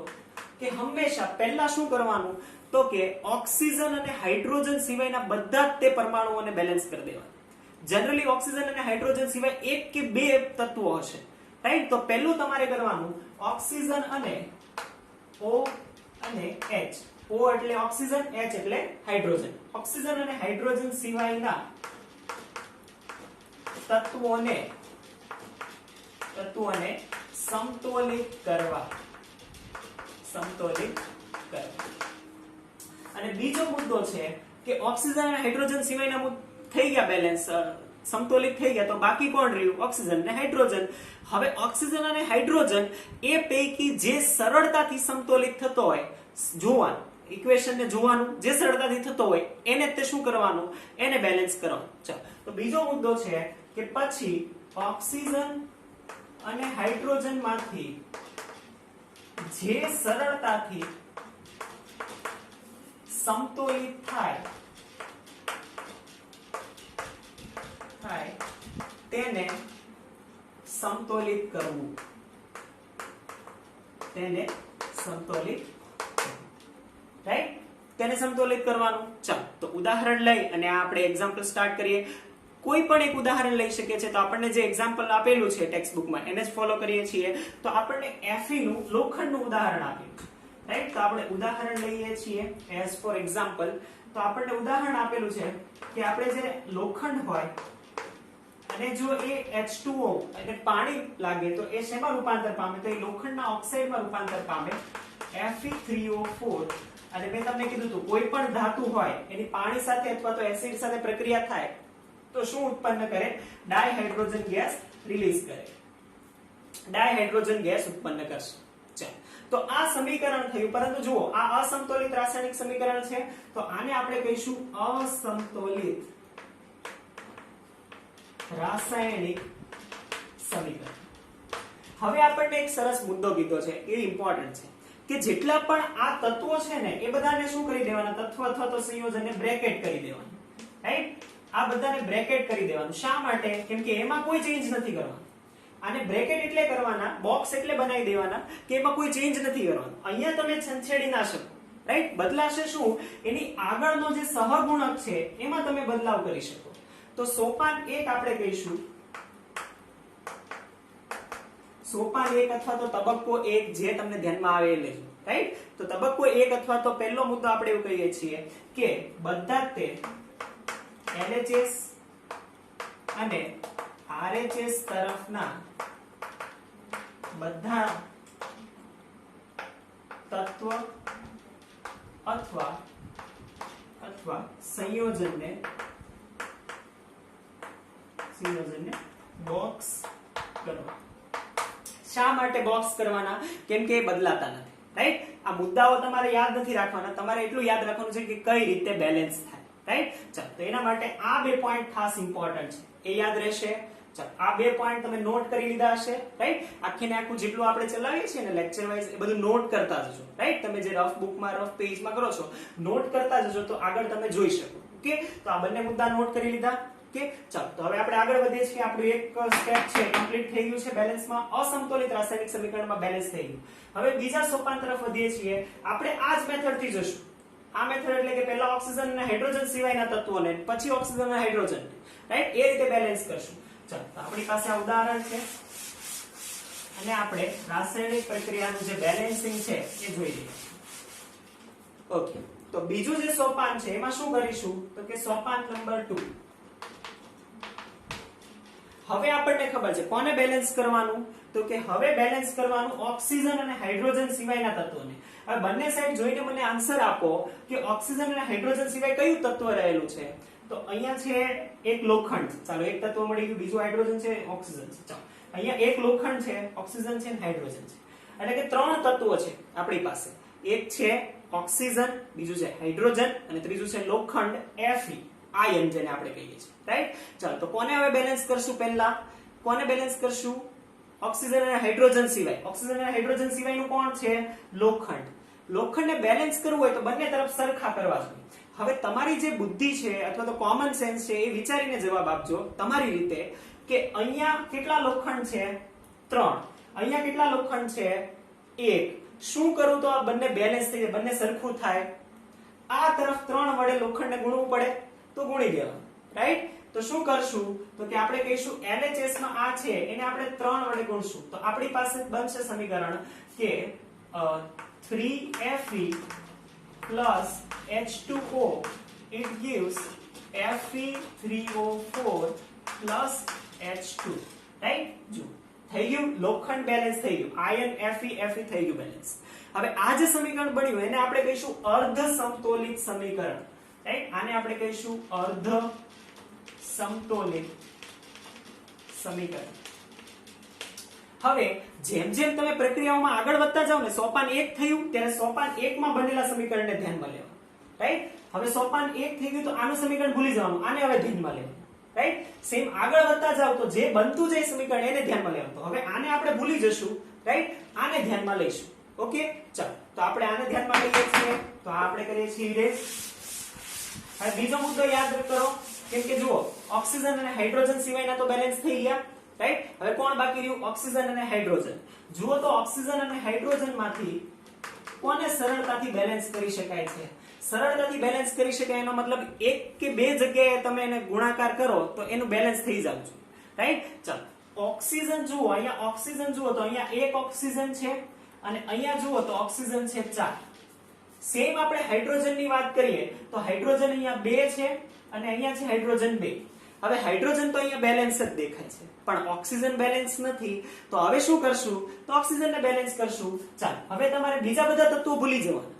કે હંમેશા પહેલા શું કરવાનું? તો કે ઓક્સિજન અને હાઇડ્રોજન સિવાયના બધા જ તે પરમાણુઓને બેલેન્સ કરી દેવાના. જનરલી ઓક્સિજન અને હાઇડ્રોજન સિવાય એક કે બે તત્વો હશે, રાઈટ? તો પહેલું તમારે કરવાનું ઓક્સિજન અને O અને H. O એટલે ઓક્સિજન, H એટલે હાઇડ્રોજન. ઓક્સિજન અને હાઇડ્રોજન સિવાયના તત્વોને સમતોલિત કરવા. અને બીજો મુદ્દો છે કે ઓક્સિજન અને હાઇડ્રોજન સિવાયના થઈ ગયા બેલેન્સ, સમતોલિત થઈ ગયા તો બાકી કોણ રહ્યું? ઓક્સિજન અને હાઇડ્રોજન. હવે ઓક્સિજન અને હાઇડ્રોજન એ પૈકી જે સરળતાથી સમતોલિત થતો હોય જોવાનું, ઇક્વેશન ને જોવાનું, જે સરળતાથી થતો હોય એને તે શું કરવાનું? એને બેલેન્સ કરવાનું. ચાલો તો બીજો મુદ્દો છે કે પછી ઓક્સિજન અને હાઇડ્રોજન માંથી જે સરળતાથી સમતોલિત થાય તેને સમતોલિત કરવું. તેને સમતોલિત, રાઈટ? તેને સમતોલિત કરવાનું. ચાલો તો ઉદાહરણ લઈ અને આપણે એક્ઝામ્પલ સ્ટાર્ટ કરીએ. કોઈ પણ એક ઉદાહરણ લઈ શકીએ છીએ. તો આપણને જે એક્ઝામ્પલ આપેલું છે ટેક્સ્ટ બુકમાં એને જ ફોલો કરીએ છીએ. તો આપણને Fe નું લોખંડનું ઉદાહરણ આપેલું, રાઈટ? તો આપણે ઉદાહરણ લઈએ છીએ એઝ ફોર એક્ઝામ્પલ. તો આપણને ઉદાહરણ આપેલું છે કે આપણે જે લોખંડ હોય અને જો એ H2O એટલે પાણી લાગે તો એ શેમાં રૂપાંતર પામે? તો એ લોખંડના ઓક્સાઇડમાં રૂપાંતર પામે, Fe3O4. અને મેં તમને કીધું હતું કોઈ પણ ધાતુ હોય એની પાણી સાથે અથવા તો એસિડ સાથે પ્રક્રિયા થાય તો શું ઉત્પન્ન કરે? ડાયહાઇડ્રોજન ગેસ રિલીઝ કરે, ડાયહાઇડ્રોજન ગેસ ઉત્પન્ન કરશે. ચાલો તો આ સમીકરણ થયું. પરંતુ જુઓ આ અસમતોલિત રાસાયણિક સમીકરણ છે તો આને આપણે કહીશું અસમતોલિત રાસાયણિક સમીકરણ. હવે આપણને એક સરસ મુદ્દો કીધો છે, એ ઇમ્પોર્ટન્ટ છે કે જેટલા પણ આ તત્વો છે ને એ બધાને શું કરી દેવાના? તત્વ અથવા તો સંયોજનને બ્રેકેટ કરી દેવાનું, રાઈટ? આ બધાને બ્રેકેટ કરી દેવાનું. શા માટે? કેમ કે એમાં કોઈ ચેન્જ નથી કરવાનું. આને બ્રેકેટ એટલે કરવાના, બોક્સ એટલે બનાવી દેવાના કે એમાં કોઈ ચેન્જ નથી કરવાનું. અહીંયા તમે છંછેડી ના શકો, રાઈટ? બદલાશે શું? એની આગળનો જે સહગુણક છે એમાં તમે બદલાવ કરી શકો. તો સોપાન 1 આપણે કહીશું, સોપાન 1 અથવા તો તબક્કો 1 જે તમને ધ્યાનમાં આવે એ લેજો, રાઈટ? તો તબક્કો 1 અથવા તો પહેલો મુદ્દો આપણે એવું કહીએ છીએ કે બધા તે LHS અને RHS તરફના બધા તત્વ અથવા સંયોજનને બોક્સ કરો. શા માટે બોક્સ કરવાના? કેમ કે એ બદલાતા નથી, રાઈટ? આ મુદ્દાઓ તમારે યાદ નથી રાખવાના, તમારે એટલું યાદ રાખવાનું છે કે કઈ રીતે બેલેન્સ થાય, રાઈટ? ચાલો તો એના માટે આ બે પોઈન્ટ ખાસ ઇમ્પોર્ટન્ટ છે, એ યાદ રહેશે. ચાલો આ બે પોઈન્ટ તમે નોટ કરી લીધા હશે, રાઈટ? આખે ને આખું જેટલું આપણે ચલાવીએ છીએ ને લેક્ચર વાઇઝ એ બધું નોટ કરતા જજો, રાઈટ? તમે જે રફ બુકમાં રફ પેજમાં કરો છો નોટ કરતા જજો તો આગળ તમે જોઈ શકો. ઓકે, તો આ બંને મુદ્દા નોટ કરી લીધા. ઓકે, ચાલો તો હવે આપણે આગળ વધીએ છીએ. આપણું એક સ્ટેપ છે કમ્પ્લીટ થઈ ગયું છે બેલેન્સમાં, અસમતોલિત રાસાયણિક સમીકરણમાં બેલેન્સ થઈ ગયું. હવે બીજા સોપાન તરફ વધીએ છીએ. આપણે આ જ મેથડ થી જશું. આ મેથડ એટલે કે પહેલા ઓક્સિજન અને હાઇડ્રોજન સિવાયના તત્વોને પછી ઓક્સિજન અને હાઇડ્રોજન, રાઈટ? એ રીતે બેલેન્સ કરશું. ચાલો તો આપણી પાસે આ ઉદાહરણ છે અને આપણે રાસાયણિક પ્રક્રિયાનું જે બેલેન્સિંગ છે એ જોઈ લઈએ. ઓકે, તો બીજું જે સોપાન છે એમાં શું કરીશું? તો કે સોપાન નંબર 2. હવે આપણને ખબર છે કોને બેલેન્સ કરવાનું? તો કે હવે બેલેન્સ કરવાનું ઓક્સિજન અને હાઇડ્રોજન સિવાયના તત્વોને. હવે બંને સાઈડ જોઈને મને આન્સર આપો કે ઓક્સિજન અને હાઇડ્રોજન સિવાય કયું તત્વ રહેલું છે? તો અહીંયા છે એક લોખંડ. ચાલો એક તત્વ મળી ગયું, બીજું હાઇડ્રોજન છે, ઓક્સિજન છે. ચાલો અહીંયા એક લોખંડ છે, ઓક્સિજન છે અને હાઇડ્રોજન છે. એટલે કે 3 તત્વો છે આપણી પાસે. એક છે ઓક્સિજન, બીજું છે હાઇડ્રોજન અને ત્રીજું છે લોખંડ Fe, આયન જેને આપણે કહીએ છીએ, રાઈટ? ચાલો તો કોને હવે બેલેન્સ કરશું? પહેલા કોને બેલેન્સ કરશું? ઓક્સિજન અને હાઇડ્રોજન સિવાય. ઓક્સિજન અને હાઇડ્રોજન સિવાયનું કોણ છે? લોખંડ. લોખંડને બેલેન્સ કરવું હોય તો બંને તરફ સરખા કરવા જોઈએ. હવે તમારી જે બુદ્ધિ છે અથવા તો કોમન સેન્સ છે એ વિચારીને જવાબ આપજો તમારી રીતે કે અહીંયા કેટલા લોખંડ છે? 3. અહીંયા કેટલા લોખંડ છે? 1. શું કરું તો આ બંને બેલેન્સ થઈ જાય, બંને સરખું થાય? આ તરફ 3 વડે લોખંડને ગુણવું પડે તો ગુણી દેવાનું, રાઈટ? તો શું કરશું? તો કે આપણે કહીશું LHS માં આ છે એને આપણે 3 વડે ગુણશું તો આપણી પાસે બનશે સમીકરણ કે 3Fe plus H2O it gives Fe3O4 plus H2, right? જો થઈ ગયું, લોખંડ બેલેન્સ થઈ ગયું, આયન Fe થઈ ગયું બેલેન્સ. હવે આ જે સમીકરણ બન્યું એને આપણે કહીશું અર્ધ સમતોલિત સમીકરણ, રાઈટ? આને આપણે કહીશું અર્ધ સમતોલિત સમીકરણ. હવે જેમ જેમ તમે પ્રક્રિયાઓમાં આગળ વધતા જાવ ને, સોપાન 1 થયું ત્યારે સોપાન 1 માં બનેલા સમીકરણને ધ્યાનમાં લેવાનું, રાઈટ. હવે સોપાન 1 થઈ ગયું તો આનું સમીકરણ ભૂલી જવાનું, આને હવે ધ્યાનમાં લેવાનું, રાઈટ. સેમ આગળ વધતા જાવ તો જે બનતું જાય સમીકરણ એને ધ્યાનમાં લેવાનું. તો હવે આને આપણે ભૂલી જશું, રાઈટ, આને ધ્યાનમાં લઈશું. ઓકે, ચાલો તો આપણે આને ધ્યાનમાં લઈએ છીએ, તો આ આપણે કરીએ છીએ ઇરેઝ. હવે બીજો મુદ્દો યાદ કરો, કેમ કે જુઓ ઓક્સિજન અને હાઇડ્રોજન સિવાયના તો બેલેન્સ થઈ ગયા, રાઈટ. હવે કોણ બાકી રહ્યું? ઓક્સિજન અને હાઇડ્રોજન. જુઓ તો ઓક્સિજન અને હાઇડ્રોજન માંથી કોને સરળતાથી બેલેન્સ કરી શકાય છે? સરળતાથી બેલેન્સ કરી શકાય એનો મતલબ એક કે બે જગ્યાએ તમે એને ગુણાકાર કરો તો એનું બેલેન્સ થઈ જવું જોઈએ, રાઈટ. ચાલો ઓક્સિજન જુઓ, અહીંયા ઓક્સિજન જુઓ તો અહીંયા એક ઓક્સિજન છે અને અહીંયા જુઓ તો ઓક્સિજન છે 4. સેમ આપણે હાઇડ્રોજન ની વાત કરીએ તો હાઇડ્રોજન અહીંયા 2 છે અને અહીંયા છે હાઇડ્રોજન 2. હવે હાઇડ્રોજન તો અહીંયા બેલેન્સ જ દેખાય છે પણ ઓક્સિજન બેલેન્સ નથી. તો હવે શું કરશું? તો ઓક્સિજનને બેલેન્સ કરશું. ચાલો હવે તમારે બીજા બધા તત્વો ભૂલી જવાના.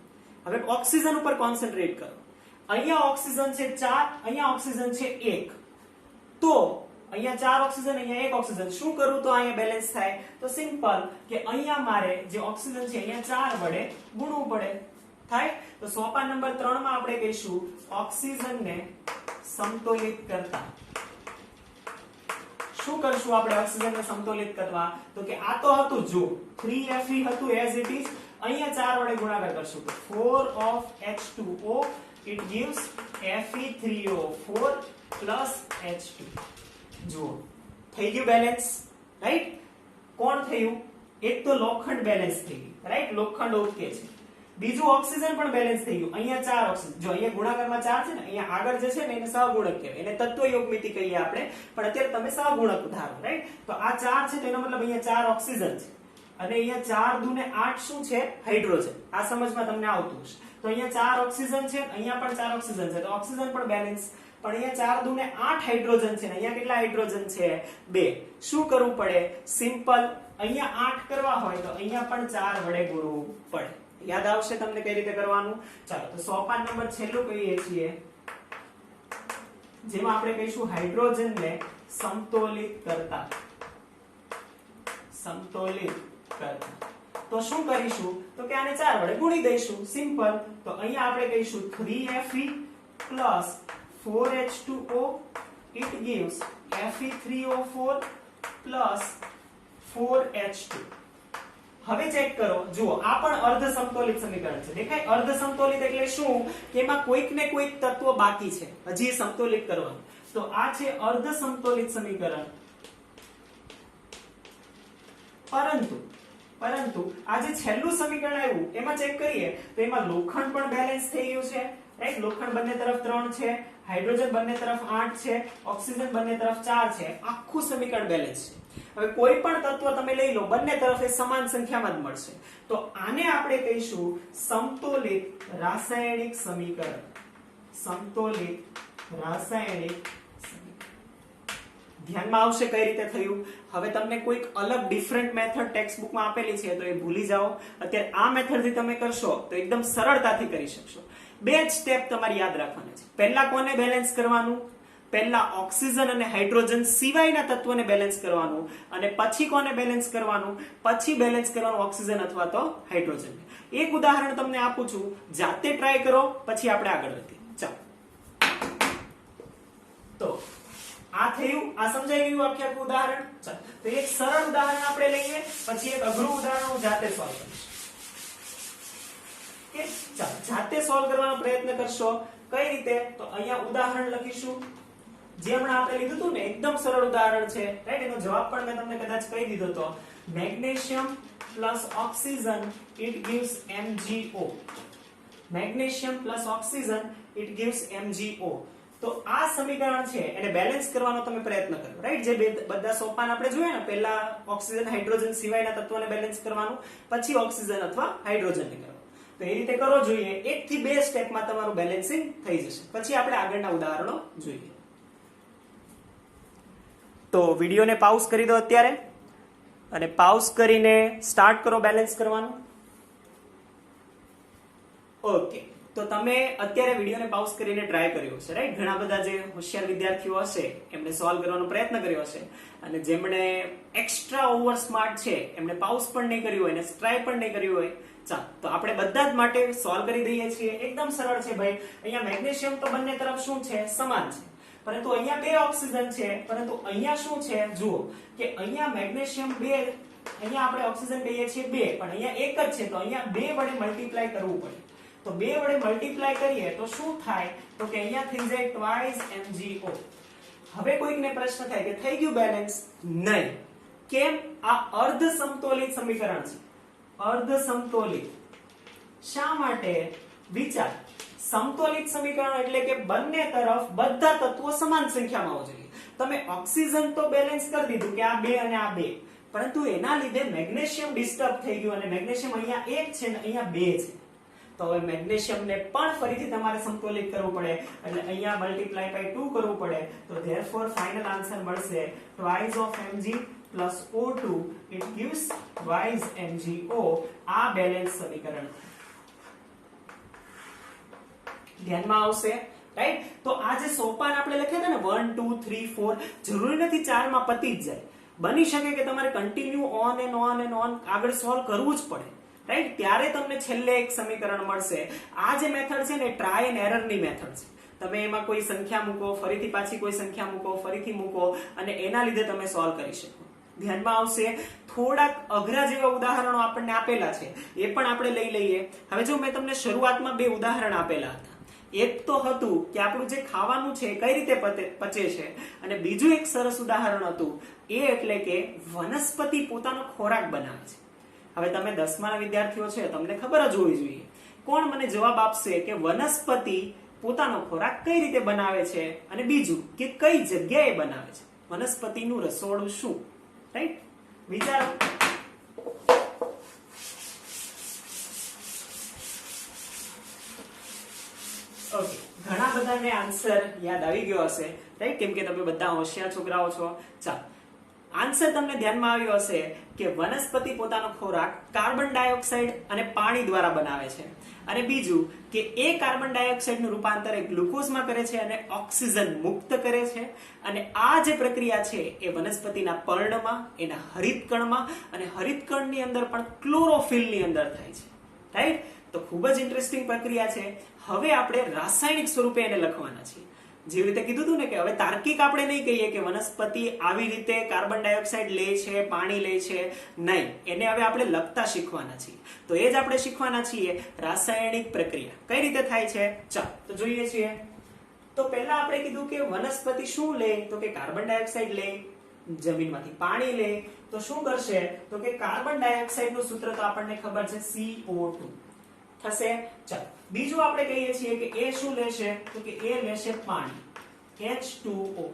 હવે ઓક્સિજન ઉપર કોન્સન્ટ્રેટ કરો. અહીંયા ઓક્સિજન છે 4, અહીંયા ઓક્સિજન છે 1. તો અહીંયા 4 ઓક્સિજન, અહીંયા 1 ઓક્સિજન. શું કરું તો અહીંયા બેલેન્સ થાય? તો સિમ્પલ કે અહીંયા મારે જે ઓક્સિજન છે અહીંયા 4 વડે ગુણવું પડે, થાય. તો સોપાન નંબર 3 માં આપણે કહીશું ઓક્સિજનને સમતોલિત કરતા. શું કરશું આપણે ઓક્સિજનને સમતોલિત કરવા? તો કે આ તો હતું જો 3Fe હતું એઝ ઇટ ઇઝ, અહીંયા 4 વડે ગુણાકાર કરશું તો 4 of H2O it gives Fe3O4 plus H2. જુઓ થઈ ગયું બેલેન્સ, રાઈટ. કોણ થયું? એક તો લોખંડ બેલેન્સ થઈ ગયું, રાઈટ, લોખંડ ઓકે છે. બીજું ઓક્સિજન પણ બેલેન્સ થઈ ગયું. અહીંયા 4 ઓક્સિજન, જો અહીંયા ગુણાકારમાં 4 છે ને, અહીંયા આગળ જે છે ને એને સહગુણક કહેવાય, એને તત્વ યોગમિતિ કહીએ આપણે, પણ અત્યારે તમે સહગુણક ધારો, રાઈટ. તો આ 4 છે તો એનો મતલબ અહીંયા 4 ઓક્સિજન છે અને અહીંયા 4 દુ ને 8 શું છે? હાઇડ્રોજન. આ સમજમાં તમને આવતું હશે. તો અહીંયા 4 ઓક્સિજન છે, અહીંયા પણ 4 ઓક્સિજન છે, તો ઓક્સિજન પણ બેલેન્સ. પણ અહીંયા 4 દુ ને 8 હાઇડ્રોજન છે ને અહીંયા કેટલા હાઇડ્રોજન છે? 2. શું કરવું પડે? સિમ્પલ, અહીંયા 8 કરવા હોય તો અહીંયા પણ 4 વડે ગુણવું પડે. યાદ આવશે તમને કઈ રીતે કરવાનું? ચાલો તો સોપાન નંબર છેલ્લું કહીએ છીએ જેમાં આપણે કહીશું હાઇડ્રોજનને સમતોલિત કરતા. સમતોલિત કરતા તો શું કરીશું? તો કે આને 4 વડે ગુણી દઈશું. સિમ્પલ. તો અહીંયા આપણે કહીશું 3Fe plus 4H2O it gives Fe3O4 plus 4H2. હવે ચેક કરો, જુઓ આ પણ અર્ધ સમતોલિત સમીકરણ છે. દેખાય? અર્ધ સમતોલિત એટલે શું? કે એમાં કોઈક ને કોઈક તત્વ બાકી છે હજી સમતોલિત કરવાનું. તો આ છે અર્ધ સમતોલિત સમીકરણ. પરંતુ આ જે છેલ્લું સમીકરણ આવ્યું એમાં ચેક કરીએ તો એમાં લોખંડ પણ બેલેન્સ થઈ ગયું છે, રાઈટ. લોખંડ બંને તરફ 3 છે, હાઇડ્રોજન બંને તરફ 8 છે, ઓક્સિજન બંને તરફ 4 છે. આખું સમીકરણ બેલેન્સ છે. હવે કોઈ પણ તત્વ તમે લઈ લો, બંને તરફ એ સમાન સંખ્યામાં જ મળશે. તો આને આપણે કહીશું સમતોલિત રાસાયણિક સમીકરણ. સમતોલિત રાસાયણિક સમીકરણ. ધ્યાનમાં આવશે કઈ રીતે થયું? હવે તમને કોઈક અલગ ડિફરન્ટ મેથડ ટેક્સ્ટ બુકમાં આપેલી છે તો એ ભૂલી જાઓ. અત્યારે આ મેથડથી તમે કરશો તો એકદમ સરળતાથી કરી શકશો. 2 જ સ્ટેપ તમારે યાદ રાખવાના છે. પહેલા કોને બેલેન્સ કરવાનું? પહેલા ઓક્સિજન અને હાઇડ્રોજન સિવાયના તત્વોને બેલેન્સ કરવાનું અને પછી કોને બેલેન્સ કરવાનું? પછી બેલેન્સ કરવાનું ઓક્સિજન અથવા તો હાઇડ્રોજન. એક ઉદાહરણ તમને આપું છું, જાતે ટ્રાય કરો પછી આપણે આગળ વધીએ. ચાલો તો આ થયું, આ સમજાઈ ગયું આખું ઉદાહરણ. ચાલો તો એક સરળ ઉદાહરણ આપણે લઈએ પછી એક અઘરું ઉદાહરણ હું જાતે સોલ્વ કરીશ. કે ચાલો જાતે સોલ્વ કરવાનો પ્રયત્ન કરશો. કઈ રીતે? તો અહીંયા ઉદાહરણ લખીશું જે હમણાં આપણે લીધું હતું ને, એકદમ સરળ ઉદાહરણ છે, રાઈટ. એનો જવાબ પણ મેં તમને કદાચ કહી દીધો હતો. Magnesium plus oxygen it gives MgO. Magnesium plus oxygen it gives MgO. તો આ સમીકરણ છે એને બેલેન્સ કરવાનો તમે પ્રયત્ન કરો, રાઈટ. જે બધા સોપાન આપણે જોયા ને, પહેલા ઓક્સિજન હાઇડ્રોજન સિવાયના તત્વોને બેલેન્સ કરવાનું, પછી ઓક્સિજન અથવા હાઇડ્રોજનને કરવાનું. તો એ રીતે કરો જોઈએ. 1 થી 2 સ્ટેપમાં તમારું બેલેન્સિંગ થઈ જશે. પછી આપણે આગળના ઉદાહરણો જોઈએ. તો વિડીયોને પાઉઝ કરી દો અત્યારે અને પાઉઝ કરીને સ્ટાર્ટ કરો બેલેન્સ કરવાનું. ઓકે, તો તમે અત્યારે વિડીયોને પાઉઝ કરીને ટ્રાય કર્યો હશે, રાઈટ? ઘણા બધા જે હોશિયાર વિદ્યાર્થીઓ હશે એમણે સોલ્વ કરવાનો પ્રયત્ન કર્યો હશે, અને જેમણે એક્સ્ટ્રા ઓવર સ્માર્ટ છે એમણે પાઉઝ પણ નહીં કર્યું હોય અને ટ્રાય પણ નહીં કર્યું હોય, ચાલ તો આપણે બધા જ માટે સોલ્વ કરી દઈએ છીએ. એકદમ સરળ છે ભાઈ. અહીંયા મેગ્નેશિયમ તો બંને તરફ શું છે? સમાન છે. પરંતુ અહીંયા 2 ઓક્સિજન છે, પરંતુ અહીંયા શું છે? જુઓ કે અહીંયા મેગ્નેશિયમ 2, અહીંયા આપણે ઓક્સિજન કહીએ છીએ 2, પણ અહીંયા એક જ છે, તો અહીંયા 2 વડે મલ્ટીપ્લાય કરવું પડે. તો 2 વડે મલ્ટીપ્લાય કરીએ તો શું થાય? તો કે અહીંયા થઈ જાય ટ્વાઇસ MgO. હવે કોઈકને પ્રશ્ન થાય કે થઈ ગયું બેલેન્સ? નહીં. કેમ? આ અર્ધ સમતોલિત સમીકરણ છે. અર્ધ સમતોલિત. શા માટે? વિચાર. સમતોલિત સમીકરણ એટલે કે બંને તરફ બધા તત્વો સમાન સંખ્યામાં હોવા જોઈએ. તમે ઓક્સિજન તો બેલેન્સ કરી દીધું કે આ 2 અને આ 2, પરંતુ એના લીધે મેગ્નેશિયમ ડિસ્ટર્બ થઈ ગયું, અને મેગ્નેશિયમ અહીંયા 1 છે અને અહીંયા 2 છે. તો હવે મેગ્નેશિયમને પણ ફરીથી તમારે સમતોલિત કરવું પડે, એટલે અહીંયા મલ્ટીપ્લાય બાય 2 કરવું પડે. તો ધેરફોર ફાઇનલ આન્સર મળશે twice of Mg plus O2, it gives twice MgO. આ બેલેન્સ સમીકરણ ધ્યાનમાં આવશે, રાઈટ? તો આ જે સોપાન આપણે લખ્યા હતા ને 1 2 3 4, જરૂરી નથી 4 માં પતી જ જાય. બની શકે કે તમારે continue on and on and on આગળ સોલ્વ કરવું જ પડે, રાઈટ? ત્યારે તમને છેલ્લે એક સમીકરણ મળશે. આ જે મેથડ છે ને ટ્રાય એન્ડ એરર ની મેથડ છે. તમે એમાં કોઈ સંખ્યા મૂકો, ફરીથી પાછી કોઈ સંખ્યા મૂકો, ફરીથી મૂકો, અને એના લીધે તમે સોલ્વ કરી શકો. ધ્યાનમાં આવશે. થોડાક અઘરા જેવા ઉદાહરણો આપણને આપેલા છે, એ પણ આપણે લઈ લઈએ. હવે જો મેં તમને શરૂઆતમાં 2 ઉદાહરણ આપેલા હતા. એક તો હતું કે આપણું જે ખાવાનું છે કઈ રીતે પચે છે, અને બીજું એક સરસ ઉદાહરણ હતું, એ એટલે કે વનસ્પતિ પોતાનો ખોરાક બનાવે છે. હવે તમે 10માના વિદ્યાર્થીઓ છે, તમને ખબર જ હોવી જોઈએ. કોણ મને જવાબ આપશે કે વનસ્પતિ પોતાનો ખોરાક કઈ રીતે બનાવે છે, અને બીજું કે કઈ જગ્યાએ બનાવે છે? વનસ્પતિનું રસોડું શું? રાઈટ? વિચારો. ઓકે, ઘણા બધાને આન્સર યાદ આવી ગયો હશે, રાઈટ? કેમ કે તમે બધા હોશિયાર છોકરાઓ છો. ચાલો, આન્સર તમને ધ્યાનમાં આવ્યો હશે કે વનસ્પતિ પોતાનો ખોરાક કાર્બન ડાયોક્સાઇડ અને પાણી દ્વારા બનાવે છે, અને બીજું કે એ કાર્બન ડાયોક્સાઇડનું રૂપાંતર એ ગ્લુકોઝમાં કરે છે અને ઓક્સિજન મુક્ત કરે છે. અને આ જે પ્રક્રિયા છે એ વનસ્પતિના પર્ણમાં, એના હરિતકણમાં, અને હરિતકણની અંદર પણ ક્લોરોફિલની અંદર થાય છે, રાઈટ? તો ખૂબ જ ઇન્ટરેસ્ટિંગ પ્રક્રિયા છે. હવે આપણે રાસાયણિક સ્વરૂપે એને લખવાના છીએ. જેવી રીતે કીધું હતું ને કે હવે તાર્કિક આપણે નહીં કહીએ કે વનસ્પતિ આવી રીતે કાર્બન ડાયોક્સાઇડ લે છે, પાણી લે છે, નહીં. એને હવે આપણે લખતા શીખવાના છીએ. તો એ જ આપણે શીખવાના છીએ રાસાયણિક પ્રક્રિયા કઈ રીતે થાય છે. ચાલો તો જોઈએ છીએ. તો પહેલા આપણે કીધું કે વનસ્પતિ શું લે? તો કે કાર્બન ડાયોક્સાઇડ લે, જમીનમાંથી પાણી લે. તો શું કરશે? તો કે કાર્બન ડાયોક્સાઇડનું સૂત્ર તો આપણને ખબર છે, CO2 થશે. ચાલો, બીજું આપણે કહીએ છીએ કે એ શું લેશે? તો કે એ લેશે પાણી, H2O.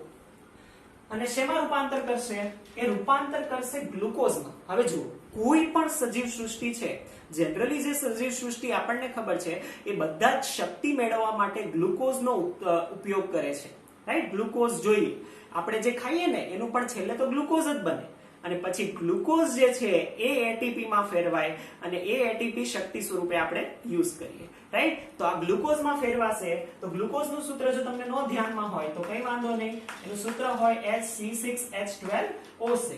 અને શેમાં રૂપાંતર કરશે? એ રૂપાંતર કરશે ગ્લુકોઝમાં. હવે જુઓ, કોઈ પણ સજીવ સૃષ્ટિ છે, જનરલી જે સજીવ સૃષ્ટિ આપણને ખબર છે એ બધા જ શક્તિ મેળવવા માટે ગ્લુકોઝનો ઉપયોગ કરે છે, રાઈટ? ગ્લુકોઝ જોઈએ આપણે જે ખાઈએ ને એનું પણ છેલ્લે તો ગ્લુકોઝ જ બને, અને પછી ગ્લુકોઝ જે છે એ એટીપી માં ફેરવાય, અને એ એટીપી શક્તિ સ્વરૂપે આપણે યુઝ કરીએ, રાઈટ? તો આ ગ્લુકોઝમાં ફેરવાશે. તો ગ્લુકોઝનું સૂત્ર જો તમને નો ધ્યાનમાં હોય તો કઈ વાંધો નહીં, એનું સૂત્ર હોય HC6H12O6.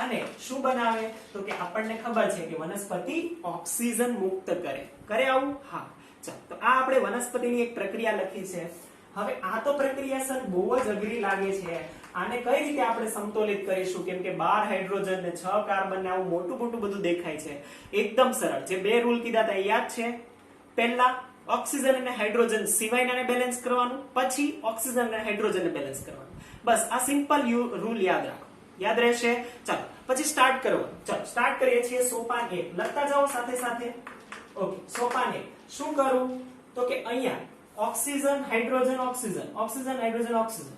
અને શું બનાવે? તો કે આપણને ખબર છે કે વનસ્પતિ ઓક્સિજન મુક્ત કરે આવું. હા, ચાલો, તો આ આપણે વનસ્પતિની એક પ્રક્રિયા લખી છે. હવે આ તો પ્રક્રિયા સર બહુ જ અઘરી લાગે છે. આને કઈ રીતે આપણે સમતોલિત કરીશું? કેમ કે 12 હાઇડ્રોજન ને 6 કાર્બન ને આવું મોટું મોટું બધું દેખાય છે. એકદમ સરળ. જે 2 રૂલ કીધા હતા યાદ છે? પહેલા ઓક્સિજન અને હાઇડ્રોજન સિવાયનાને બેલેન્સ કરવાનું, પછી ઓક્સિજન અને હાઇડ્રોજનને બેલેન્સ કરવાનું. બસ આ સિમ્પલ રૂલ યાદ રાખો. યાદ રહેશે? ચાલો પછી સ્ટાર્ટ કરવાનું. ચાલો સ્ટાર્ટ કરીએ છીએ. સોપાન 1 લખતા જાઓ સાથે સાથે. ઓકે, સોપાન 1 શું કરું? તો કે અહીંયા oxygen hydrogen oxygen, oxygen hydrogen oxygen.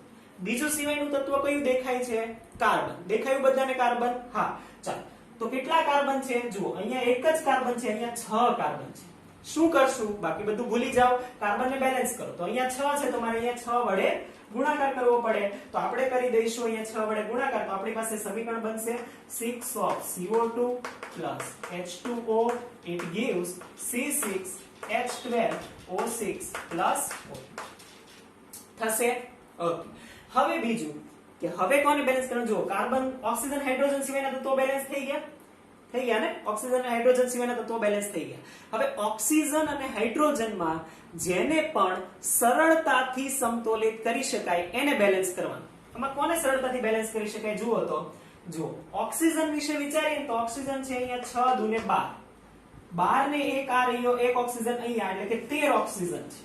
બીજું સિવાયનું તત્વ કયું દેખાય છે? કાર્બન. દેખાયું બધાને કાર્બન? હા, ચાલો. તો કેટલા કાર્બન છે? જુઓ, અહીંયા એક જ કાર્બન છે, અહીંયા 6 કાર્બન છે. શું કરશું? બાકી બધું ભૂલી જાઓ, કાર્બનને બેલેન્સ કરો. તો અહીંયા 6 છે, તો મારે અહીંયા 6 વડે ગુણાકાર કરવો પડે. તો આપણે કરી દઈશું અહીંયા 6 વડે ગુણાકાર. તો આપણી પાસે સમીકરણ બનશે 6 of CO2 plus H2O, it gives C6H12 O6 plus થશે. ઓકે, હવે બીજું કે હવે કોને બેલેન્સ કરવાનું? જો કાર્બન ઓક્સિજન હાઇડ્રોજન સિવાયના તત્વો બેલેન્સ થઈ ગયા ને, ઓક્સિજન અને હાઇડ્રોજન સિવાયના તત્વો બેલેન્સ થઈ ગયા. હવે ઓક્સિજન અને હાઇડ્રોજનમાં જેને પણ સરળતાથી સમતોલિત કરી શકાય એને બેલેન્સ કરવાનું. આમાં કોને સરળતાથી બેલેન્સ કરી શકાય? જુઓ તો જો ઓક્સિજન વિશે વિચારીએ તો ઓક્સિજન છે અહીંયા 6 દુને 12, 12 ને 1 આ રહ્યો, એક ઓક્સિજન અહીંયા એટલે કે 13 ઓક્સિજન છે.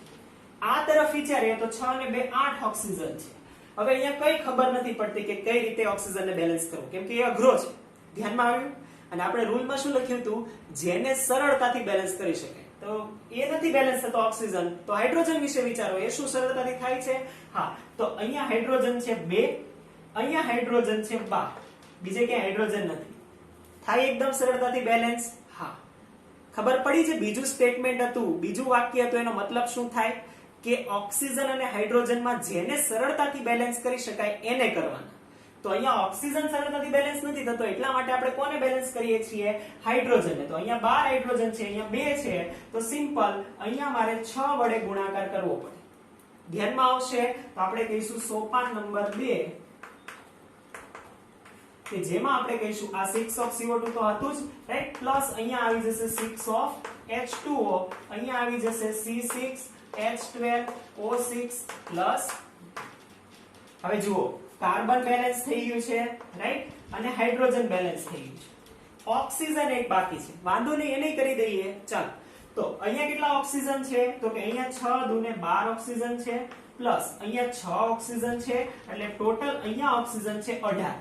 આ તરફ વિચારીએ તો 6 ને 2 8 ઓક્સિજન છે. હવે અહીંયા કઈ ખબર નથી પડતી કે કઈ રીતે ઓક્સિજનને બેલેન્સ કરવું, કેમ કે એ અઘરો છે. ધ્યાનમાં આવ્યું? અને આપણે રૂલમાં શું લખ્યું હતું? જેને સરળતાથી બેલેન્સ કરી શકાય. તો એ નથી બેલેન્સ થતો ઓક્સિજન, તો હાઇડ્રોજન વિશે વિચારો, એ શું સરળતાથી થાય છે? હા, તો અહીંયા હાઇડ્રોજન છે 2, અહીંયા હાઇડ્રોજન છે 12, બીજે ક્યાંય હાઇડ્રોજન નથી. થાય એકદમ સરળતાથી બેલેન્સ? હા. ખબર પડી છે? બીજું સ્ટેટમેન્ટ હતું, બીજું વાક્ય હતું, એનો મતલબ શું થાય કે ઓક્સિજન અને હાઇડ્રોજનમાં જેને સરળતાથી બેલેન્સ કરી શકાય એને કરવાના. તો અહીંયા ઓક્સિજન સરળતાથી બેલેન્સ નથી થતો, એટલા માટે આપણે કોને બેલેન્સ કરીએ છીએ? હાઇડ્રોજનને. તો અહીંયા 12 હાઇડ્રોજન છે, અહીંયા 2 છે, તો સિમ્પલ અહીંયા મારે 6 વડે ગુણાકાર કરવો પડે. ધ્યાનમાં આવશે? તો આપણે કહીશું સોપાન નંબર 2 કે જેમાં આપણે કહીશું આ 6 ઓફ CO2 તો હતું જ, રાઈટ? પ્લસ અહીંયા આવી જશે 6 ઓફ H2O, અહીંયા આવી જશે C6H12O6 પ્લસ. હવે જુઓ, કાર્બન બેલેન્સ થઈ ગયું છે, રાઈટ? અને હાઇડ્રોજન બેલેન્સ થઈ ગયું છે. ઓક્સિજન એક બાકી છે, વાંધો નહીં, એને કરી દઈએ. ચાલો, તો અહીંયા કેટલા ઓક્સિજન છે? તો કે અહીંયા 6 દુને 12 ઓક્સિજન છે, પ્લસ અહીંયા 6 ઓક્સિજન છે, એટલે ટોટલ અહીંયા ઓક્સિજન છે 18.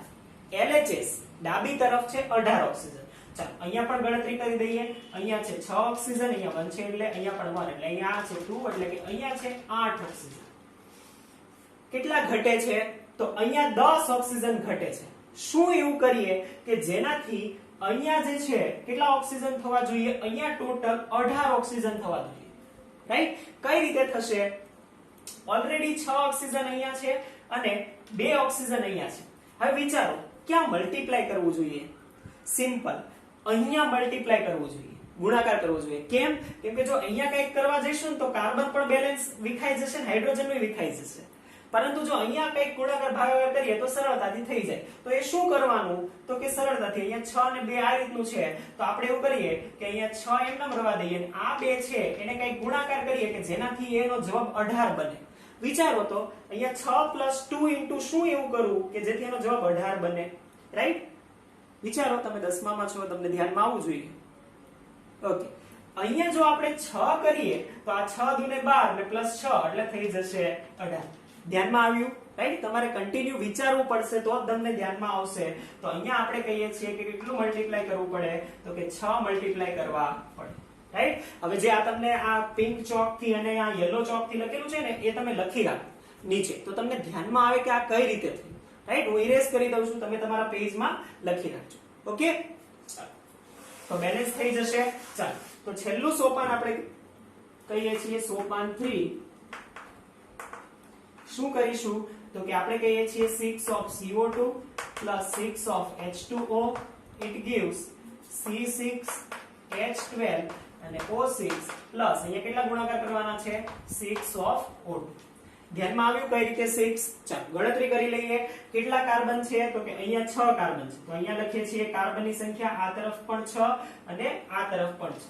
LHS ડાબી તરફ છે 18 ઓક્સિજન. ચાલો, અહીંયા પણ ગણતરી કરી દઈએ. અહીંયા છે 6 ઓક્સિજન, અહીંયા 1 છે એટલે અહીંયા પણ 1, એટલે અહીંયા છે 2, એટલે કે અહીંયા છે 8 ઓક્સિજન. કેટલા ઘટે છે? તો અહીંયા 10 ઓક્સિજન ઘટે છે. શું એવું કરીએ કે જેનાથી અહીંયા જે છે કેટલા ઓક્સિજન થવા જોઈએ? અહીંયા ટોટલ 18 ઓક્સિજન થવા જોઈએ, રાઈટ? કઈ રીતે થશે? ઓલરેડી 6 ઓક્સિજન અહીંયા છે અને 2 ઓક્સિજન અહીંયા છે. હવે વિચારો, ક્યાં મલ્ટીપ્લાય કરવું જોઈએ? સિમ્પલ, અહીંયા મલ્ટીપ્લાય કરવું જોઈએ, ગુણાકાર કરવો જોઈએ. કેમ? કેમ કે જો અહીંયા કંઈક કરવા જઈશું ને તો કાર્બન પણ બેલેન્સ વિખાઈ જશે ને હાઇડ્રોજન પણ વિખાઈ જશે. પરંતુ જો અહીંયા કંઈક ગુણાકાર ભાગાકાર કરીએ તો સરળતાથી થઈ જાય. તો એ શું કરવાનું? તો કે સરળતાથી અહીંયા 6 અને 2 આ રીતનું છે, તો આપણે એવું કરીએ કે અહીંયા 6 એમ નામ રવા દઈએ, આ 2 છે એને કંઈક ગુણાકાર કરીએ કે જેનાથી એનો જવાબ 18 બને. વિચારો તો અહીંયા 6 + 2 ઇન્ટુ શું એવું કરવું કે જેથી એનો જવાબ 18 બને, રાઈટ? વિચારો, તમે 10મામાં છો, તમને ધ્યાનમાં આવવું જોઈએ. ઓકે, અહીંયા જો આપણે 6 કરીએ તો આ 6 દુને 12 ને પ્લસ 6 એટલે થઈ જશે 18. ધ્યાનમાં આવ્યું? રાઈટ? તમારે કન્ટિન્યુ વિચારવું પડશે તો જ તમને ધ્યાનમાં આવશે. તો અહીંયા આપણે કહીએ છીએ કે કેટલું મલ્ટીપ્લાય કરવું પડે? તો કે 6 મલ્ટીપ્લાય કરવા પડે, રાઈટ? હવે જે આ તમને આ પિંક ચોક થી અને આ યલો ચોક થી લખેલું છે ને, એ તમે લખી રાખો નીચે, તો તમને ધ્યાનમાં આવે કે આ કઈ રીતે થયું, રાઈટ? હું ઇરેઝ કરી દઉં છું, તમે તમારા પેજમાં લખી રાખજો. ઓકે, તો બેલેન્સ થઈ જશે. ચાલો, તો છેલ્લું સોપાન આપણે કહીએ છીએ સોપાન 3. શું કરીશું? તો કે આપણે કહીએ છીએ 6 of CO2 plus 6 of H2O, it gives C6H12 અને O6 પ્લસ અહીંયા કેટલા ગુણાકાર કરવાના છે? 6 of O2. ધ્યાનમાં આવ્યું કઈ રીતે 6? ચાલો ગણતરી કરી લઈએ. કેટલા કાર્બન છે? તો કે અહીંયા 6 કાર્બન છે, તો અહીંયા લખીએ છીએ કાર્બનની સંખ્યા, આ તરફ પણ 6 અને આ તરફ પણ 6.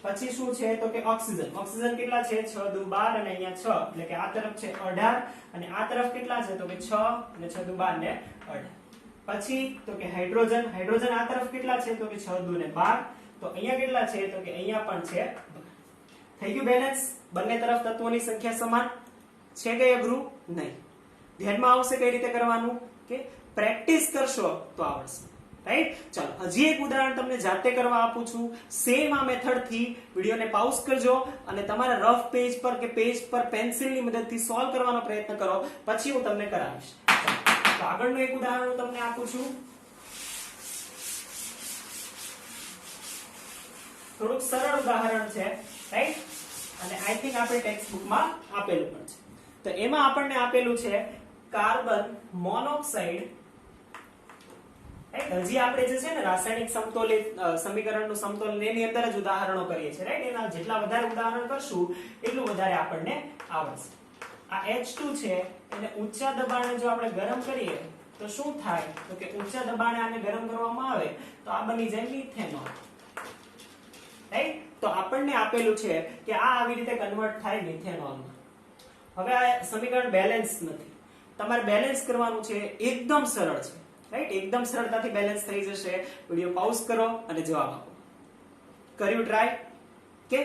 પછી શું છે? તો કે ઓક્સિજન. ઓક્સિજન કેટલા છે? 6 દુ 12 અને અહીંયા 6, એટલે કે આ તરફ છે 18 અને આ તરફ કેટલા છે? તો કે 6 અને 6 દુ 12 ને 18. પછી તો કે હાઇડ્રોજન. હાઇડ્રોજન આ તરફ કેટલા છે? તો કે 6 દુ ને 12, તો અહીંયા કેટલા છે? તો કે અહીંયા પણ છે 12. થઈ ગયું બેલેન્સ? બંને તરફ તત્વોની સંખ્યા સમાન છે કે અઘરું? નહીં. ધ્યાનમાં આવશે કઈ રીતે કરવાનું? કે પ્રેક્ટિસ કરશો તો આવડશે, રાઈટ? ચાલો, હજી એક ઉદાહરણ તમને જાતે કરવા આપું છું. સેમ આ મેથડ થી વિડિયોને પાઉઝ કરજો અને તમારા રફ પેજ પર કે પેજ પર પેન્સિલની મદદથી સોલ્વ કરવાનો પ્રયત્ન કરો, પછી હું તમને કરાવીશ. તો આગળનું એક ઉદાહરણ હું તમને આપું છું. થોડુંક સરળ ઉદાહરણ છે, રાઈટ? અને આઈ થિંક આપણે ટેક્સ્ટ બુકમાં આપેલું પણ છે. તો એમાં આપણને આપેલું છે કાર્બન મોનોક્સાઇડ, રાઈટ હજી આપણે જે છે ને રાસાયણિક સમતોલિત સમીકરણનું સમતોલન એની અંદર જ ઉદાહરણો કરીએ છીએ રાઈટ એના જેટલા વધારે ઉદાહરણ કરશું એટલું વધારે આપણને આવડશે આ H2 છે એને ઊંચા દબાણે જો આપણે ગરમ કરીએ તો શું થાય તો કે ઊંચા દબાણે આને ગરમ કરવામાં આવે તો આ બની જાય મિથેનોલ રાઈટ તો આપણને આપેલું છે કે આ આવી રીતે કન્વર્ટ થાય મિથેનોલમાં હવે આ સમીકરણ બેલેન્સ નથી તમારે બેલેન્સ કરવાનું છે એકદમ સરળ છે રાઈટ એકદમ સરળતાથી બેલેન્સ થઈ જશે વિડિયો પોઝ કરો અને જવાબ આપો કર્યું ટ્રાય કે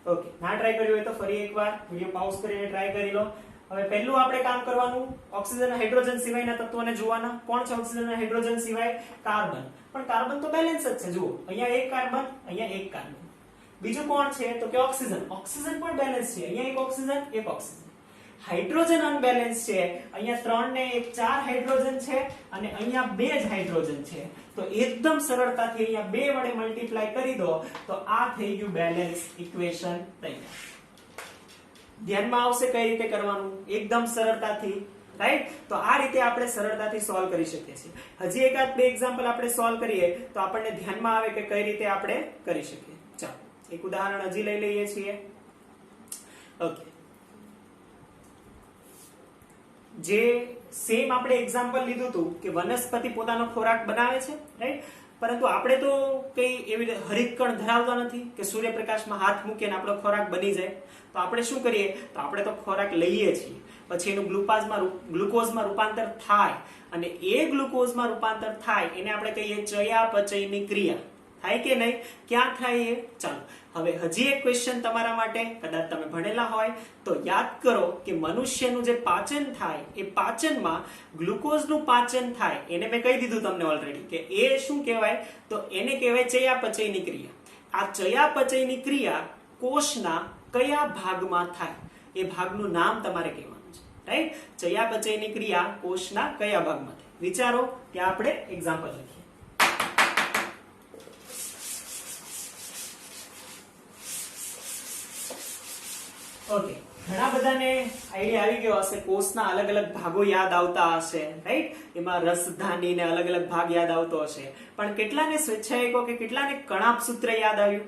ઓકે ના ટ્રાય કર્યું હોય તો ફરી એકવાર વિડિયો પોઝ કરીને ટ્રાય કરી લો હવે પહેલું આપણે કામ કરવાનું ઓક્સિજન અને હાઇડ્રોજન સિવાયના તત્વોને જોવાના કોણ છે ઓક્સિજન અને હાઇડ્રોજન સિવાય કાર્બન પણ કાર્બન તો બેલેન્સ જ છે જુઓ અહીંયા એક કાર્બન અહીંયા એક કાર્બન બીજું કોણ છે તો કે ઓક્સિજન ઓક્સિજન પણ બેલેન્સ છે અહીંયા એક ઓક્સિજન હાઇડ્રોજન અનબેલેન્સ છે અહીંયા 3 ને 1 4 હાઇડ્રોજન છે અને અહીંયા 2 જ હાઇડ્રોજન છે તો એકદમ સરળતાથી અહીંયા 2 વડે મલ્ટીપ્લાય કરી દો તો આ થઈ ગયું બેલેન્સ ઇક્વેશન તૈયાર ધ્યાનમાં આવશે કઈ રીતે કરવાનું એકદમ સરળતાથી રાઈટ તો આ રીતે આપણે સરળતાથી સોલ્વ કરી શકીએ છીએ હજી એકાદ બે એક્ઝામ્પલ આપણે સોલ્વ કરીએ તો આપણને ધ્યાનમાં આવે કે કઈ રીતે આપણે કરી શકીએ ચાલો એક ઉદાહરણ હજી લઈ લઈએ છીએ ઓકે જે સેમ આપણે એક્ઝામ્પલ લીધું હતું કે વનસ્પતિ પોતાનો ખોરાક બનાવે છે રાઈટ પરંતુ આપણે તો કઈ એવી હરિતકણ ધરાવતા નથી કે સૂર્યપ્રકાશમાં હાથ મૂકીને આપણો ખોરાક બની જાય તો આપણે શું કરીએ તો આપણે તો ખોરાક લઈએ છીએ પછી એનું ગ્લુકોઝમાં રૂપાંતર થાય અને એ ગ્લુકોઝમાં રૂપાંતર થાય એને આપણે કહીએ ચયાપચયની ક્રિયા થાય કે નહીં ક્યાં થાય એ ચાલો હવે હજી એક ક્વેશ્ચન તમારા માટે કદાચ તમે ભણેલા હોય તો યાદ કરો કે મનુષ્યનું જે પાચન થાય એ પાચનમાં ગ્લુકોઝનું પાચન થાય એને મેં કહી દીધું તમને ઓલરેડી કે એ શું કહેવાય તો એને કહેવાય ચયાપચયની ક્રિયા આ ચયાપચયની ક્રિયા કોષના કયા ભાગમાં થાય એ ભાગનું નામ તમારે કહેવાનું છે રાઈટ ચયાપચયની ક્રિયા કોષના કયા ભાગમાં થાય વિચારો ત્યાં આપણે એક્ઝામ્પલ લખીએ ઓકે ઘણા બધાને આઈડિયા આવી ગયો હશે કોષના અલગ અલગ ભાગો યાદ આવતા હશે રાઈટ એમાં રસધાની ને અલગ અલગ ભાગ યાદ આવતો હશે પણ કેટલાને સ્વેચ્છાયકો કે કેટલાને કણાભ સૂત્ર યાદ આવ્યું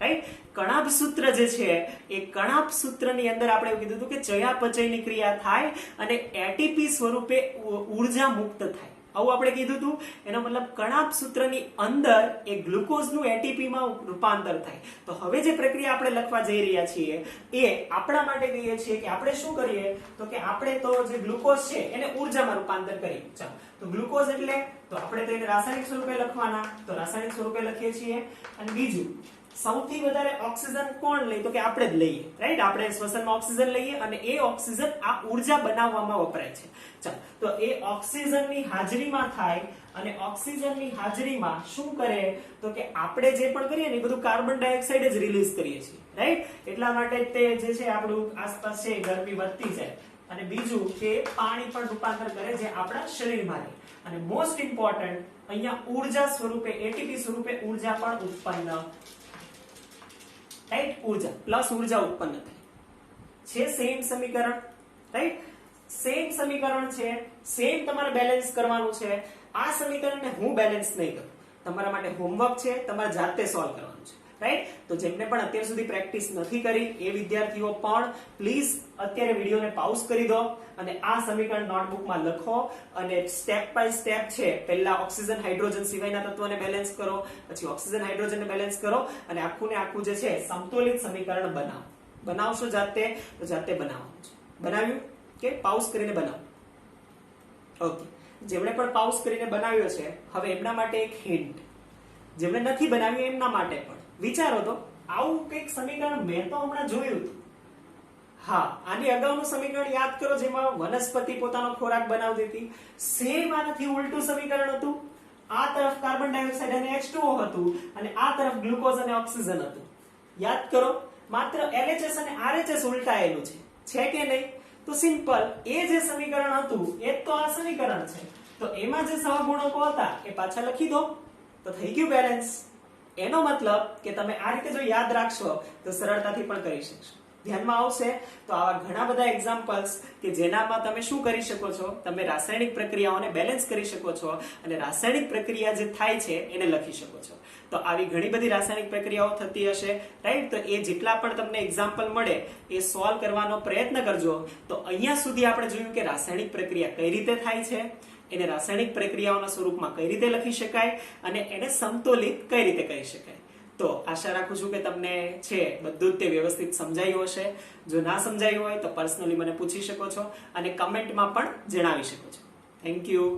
રાઈટ કણાભ સૂત્ર જે છે એ કણાભ સૂત્રની અંદર આપણે એવું કીધું હતું કે ચયાપચયની ક્રિયા થાય અને એટીપી સ્વરૂપે ઊર્જા મુક્ત થાય આવું આપણે કીધું હતું એનો મતલબ કણાભ સૂત્રની અંદર એ ગ્લુકોઝનું એટીપી માં રૂપાંતર થાય તો હવે જે પ્રક્રિયા આપણે લખવા જઈ રહ્યા છીએ એ આપણા માટે કહીએ છીએ કે આપણે શું કરીએ તો કે આપણે તો જે ગ્લુકોઝ છે એને ઊર્જામાં રૂપાંતર કરીએ ચાલો તો ગ્લુકોઝ એટલે તો આપણે તો એને રાસાયણિક સ્વરૂપે લખવાના તો રાસાયણિક સ્વરૂપે લખીએ છીએ અને બીજું સૌથી વધારે ઓક્સિજન કોણ લે તો કે આપણે જ લઈએ રાઈટ આપણે શ્વસનમાં ઓક્સિજન લઈએ અને એ ઓક્સિજન આ ઊર્જા બનાવવામાં વપરાય છે ચાલો તો એ ઓક્સિજનની હાજરીમાં થાય અને ઓક્સિજનની હાજરીમાં શું કરે તો કે આપણે જે પણ કરીએ ને એ બધું કાર્બન ડાયોક્સાઇડ જ રિલીઝ કરીએ છીએ રાઈટ એટલા માટે તે જે છે આપણું આસપાસ છે ગરમી વધતી જાય અને બીજું કે પાણી પણ રૂપાંતર કરે જે આપણા શરીરમાં રહે અને મોસ્ટ ઇમ્પોર્ટન્ટ અહીંયા ઊર્જા સ્વરૂપે એટીપી સ્વરૂપે ઊર્જા પણ ઉત્પન્ન રાઈટ ઊર્જા પ્લસ ઊર્જા ઉત્પન્ન થાય છે સેમ સમીકરણ રાઈટ સેમ સમીકરણ છે સેમ તમારે બેલેન્સ કરવાનું છે આ સમીકરણને હું બેલેન્સ નહીં કરું તમારા માટે હોમવર્ક છે તમારે જાતે સોલ્વ કરવાનું છે રાઈટ તો જેમને પણ અત્યાર સુધી પ્રેક્ટિસ નથી કરી એ વિદ્યાર્થીઓ પણ પ્લીઝ અત્યારે વિડીયોને પાઉઝ કરી દો અને આ સમીકરણ નોટબુકમાં લખો અને સ્ટેપ બાય સ્ટેપ છે પહેલા ઓક્સિજન હાઇડ્રોજન સિવાયના તત્વોને બેલેન્સ કરો પછી ઓક્સિજન હાઇડ્રોજનને બેલેન્સ કરો અને આખું ને આખું જે છે સમતોલિત સમીકરણ બનાવશો જાતે તો જાતે બનાવવાનું છે બનાવ્યું કે પાઉઝ કરીને બનાવો ઓકે જેમણે પણ પાઉઝ કરીને બનાવ્યો છે હવે એમના માટે એક હિન્ટ જેમણે નથી બનાવ્યું એમના માટે પણ વિચારો તો આવું કંઈક સમીકરણ મેં તો હમણાં જોયું હતું હા આની અગાઉનું સમીકરણ યાદ કરો જેમાં વનસ્પતિ પોતાનો ખોરાક બનાવતી હતી સેમ આનાથી ઉલટું સમીકરણ હતું આ તરફ કાર્બન ડાયોક્સાઇડ અને H2O હતું અને આ તરફ ગ્લુકોઝ અને ઓક્સિજન હતું યાદ કરો માત્ર LHS અને RHS ઉલટાયેલું છે કે નહીં તો સિમ્પલ એ જે સમીકરણ હતું એ તો આ સમીકરણ છે તો એમાં જે સહગુણકો હતા એ પાછા લખી દો તો થઈ ગયું બેલેન્સ એનો મતલબ કે તમે આ રીતે જો યાદ રાખશો તો સરળતાથી પણ કરી શકશો ધ્યાનમાં આવશે તો આવા ઘણા બધા એક્ઝામ્પલ્સ કે જેનામાં તમે શું કરી શકો છો, તમે રાસાયણિક પ્રક્રિયાઓને બેલેન્સ કરી શકો છો અને રાસાયણિક પ્રક્રિયા જે થાય છે એને લખી શકો છો. તો આવી ઘણી બધી રાસાયણિક પ્રક્રિયાઓ થતી હશે, રાઈટ? તો એ જેટલા પણ તમને એક્ઝામ્પલ મળે એ સોલ્વ કરવાનો પ્રયત્ન કરજો. તો અહીંયા સુધી આપણે જોયું કે રાસાયણિક પ્રક્રિયા કઈ રીતે થાય છે, એને રાસાયણિક પ્રક્રિયાઓના સ્વરૂપમાં કઈ રીતે લખી શકાય અને એને સમતોલિત કઈ રીતે કરી શકાય. તો આશા રાખું છું કે તમને છે બધું જ તે વ્યવસ્થિત સમજાયું હશે. જો ના સમજાયું હોય તો પર્સનલી મને પૂછી શકો છો અને કમેન્ટમાં પણ જણાવી શકો છો. Thank you.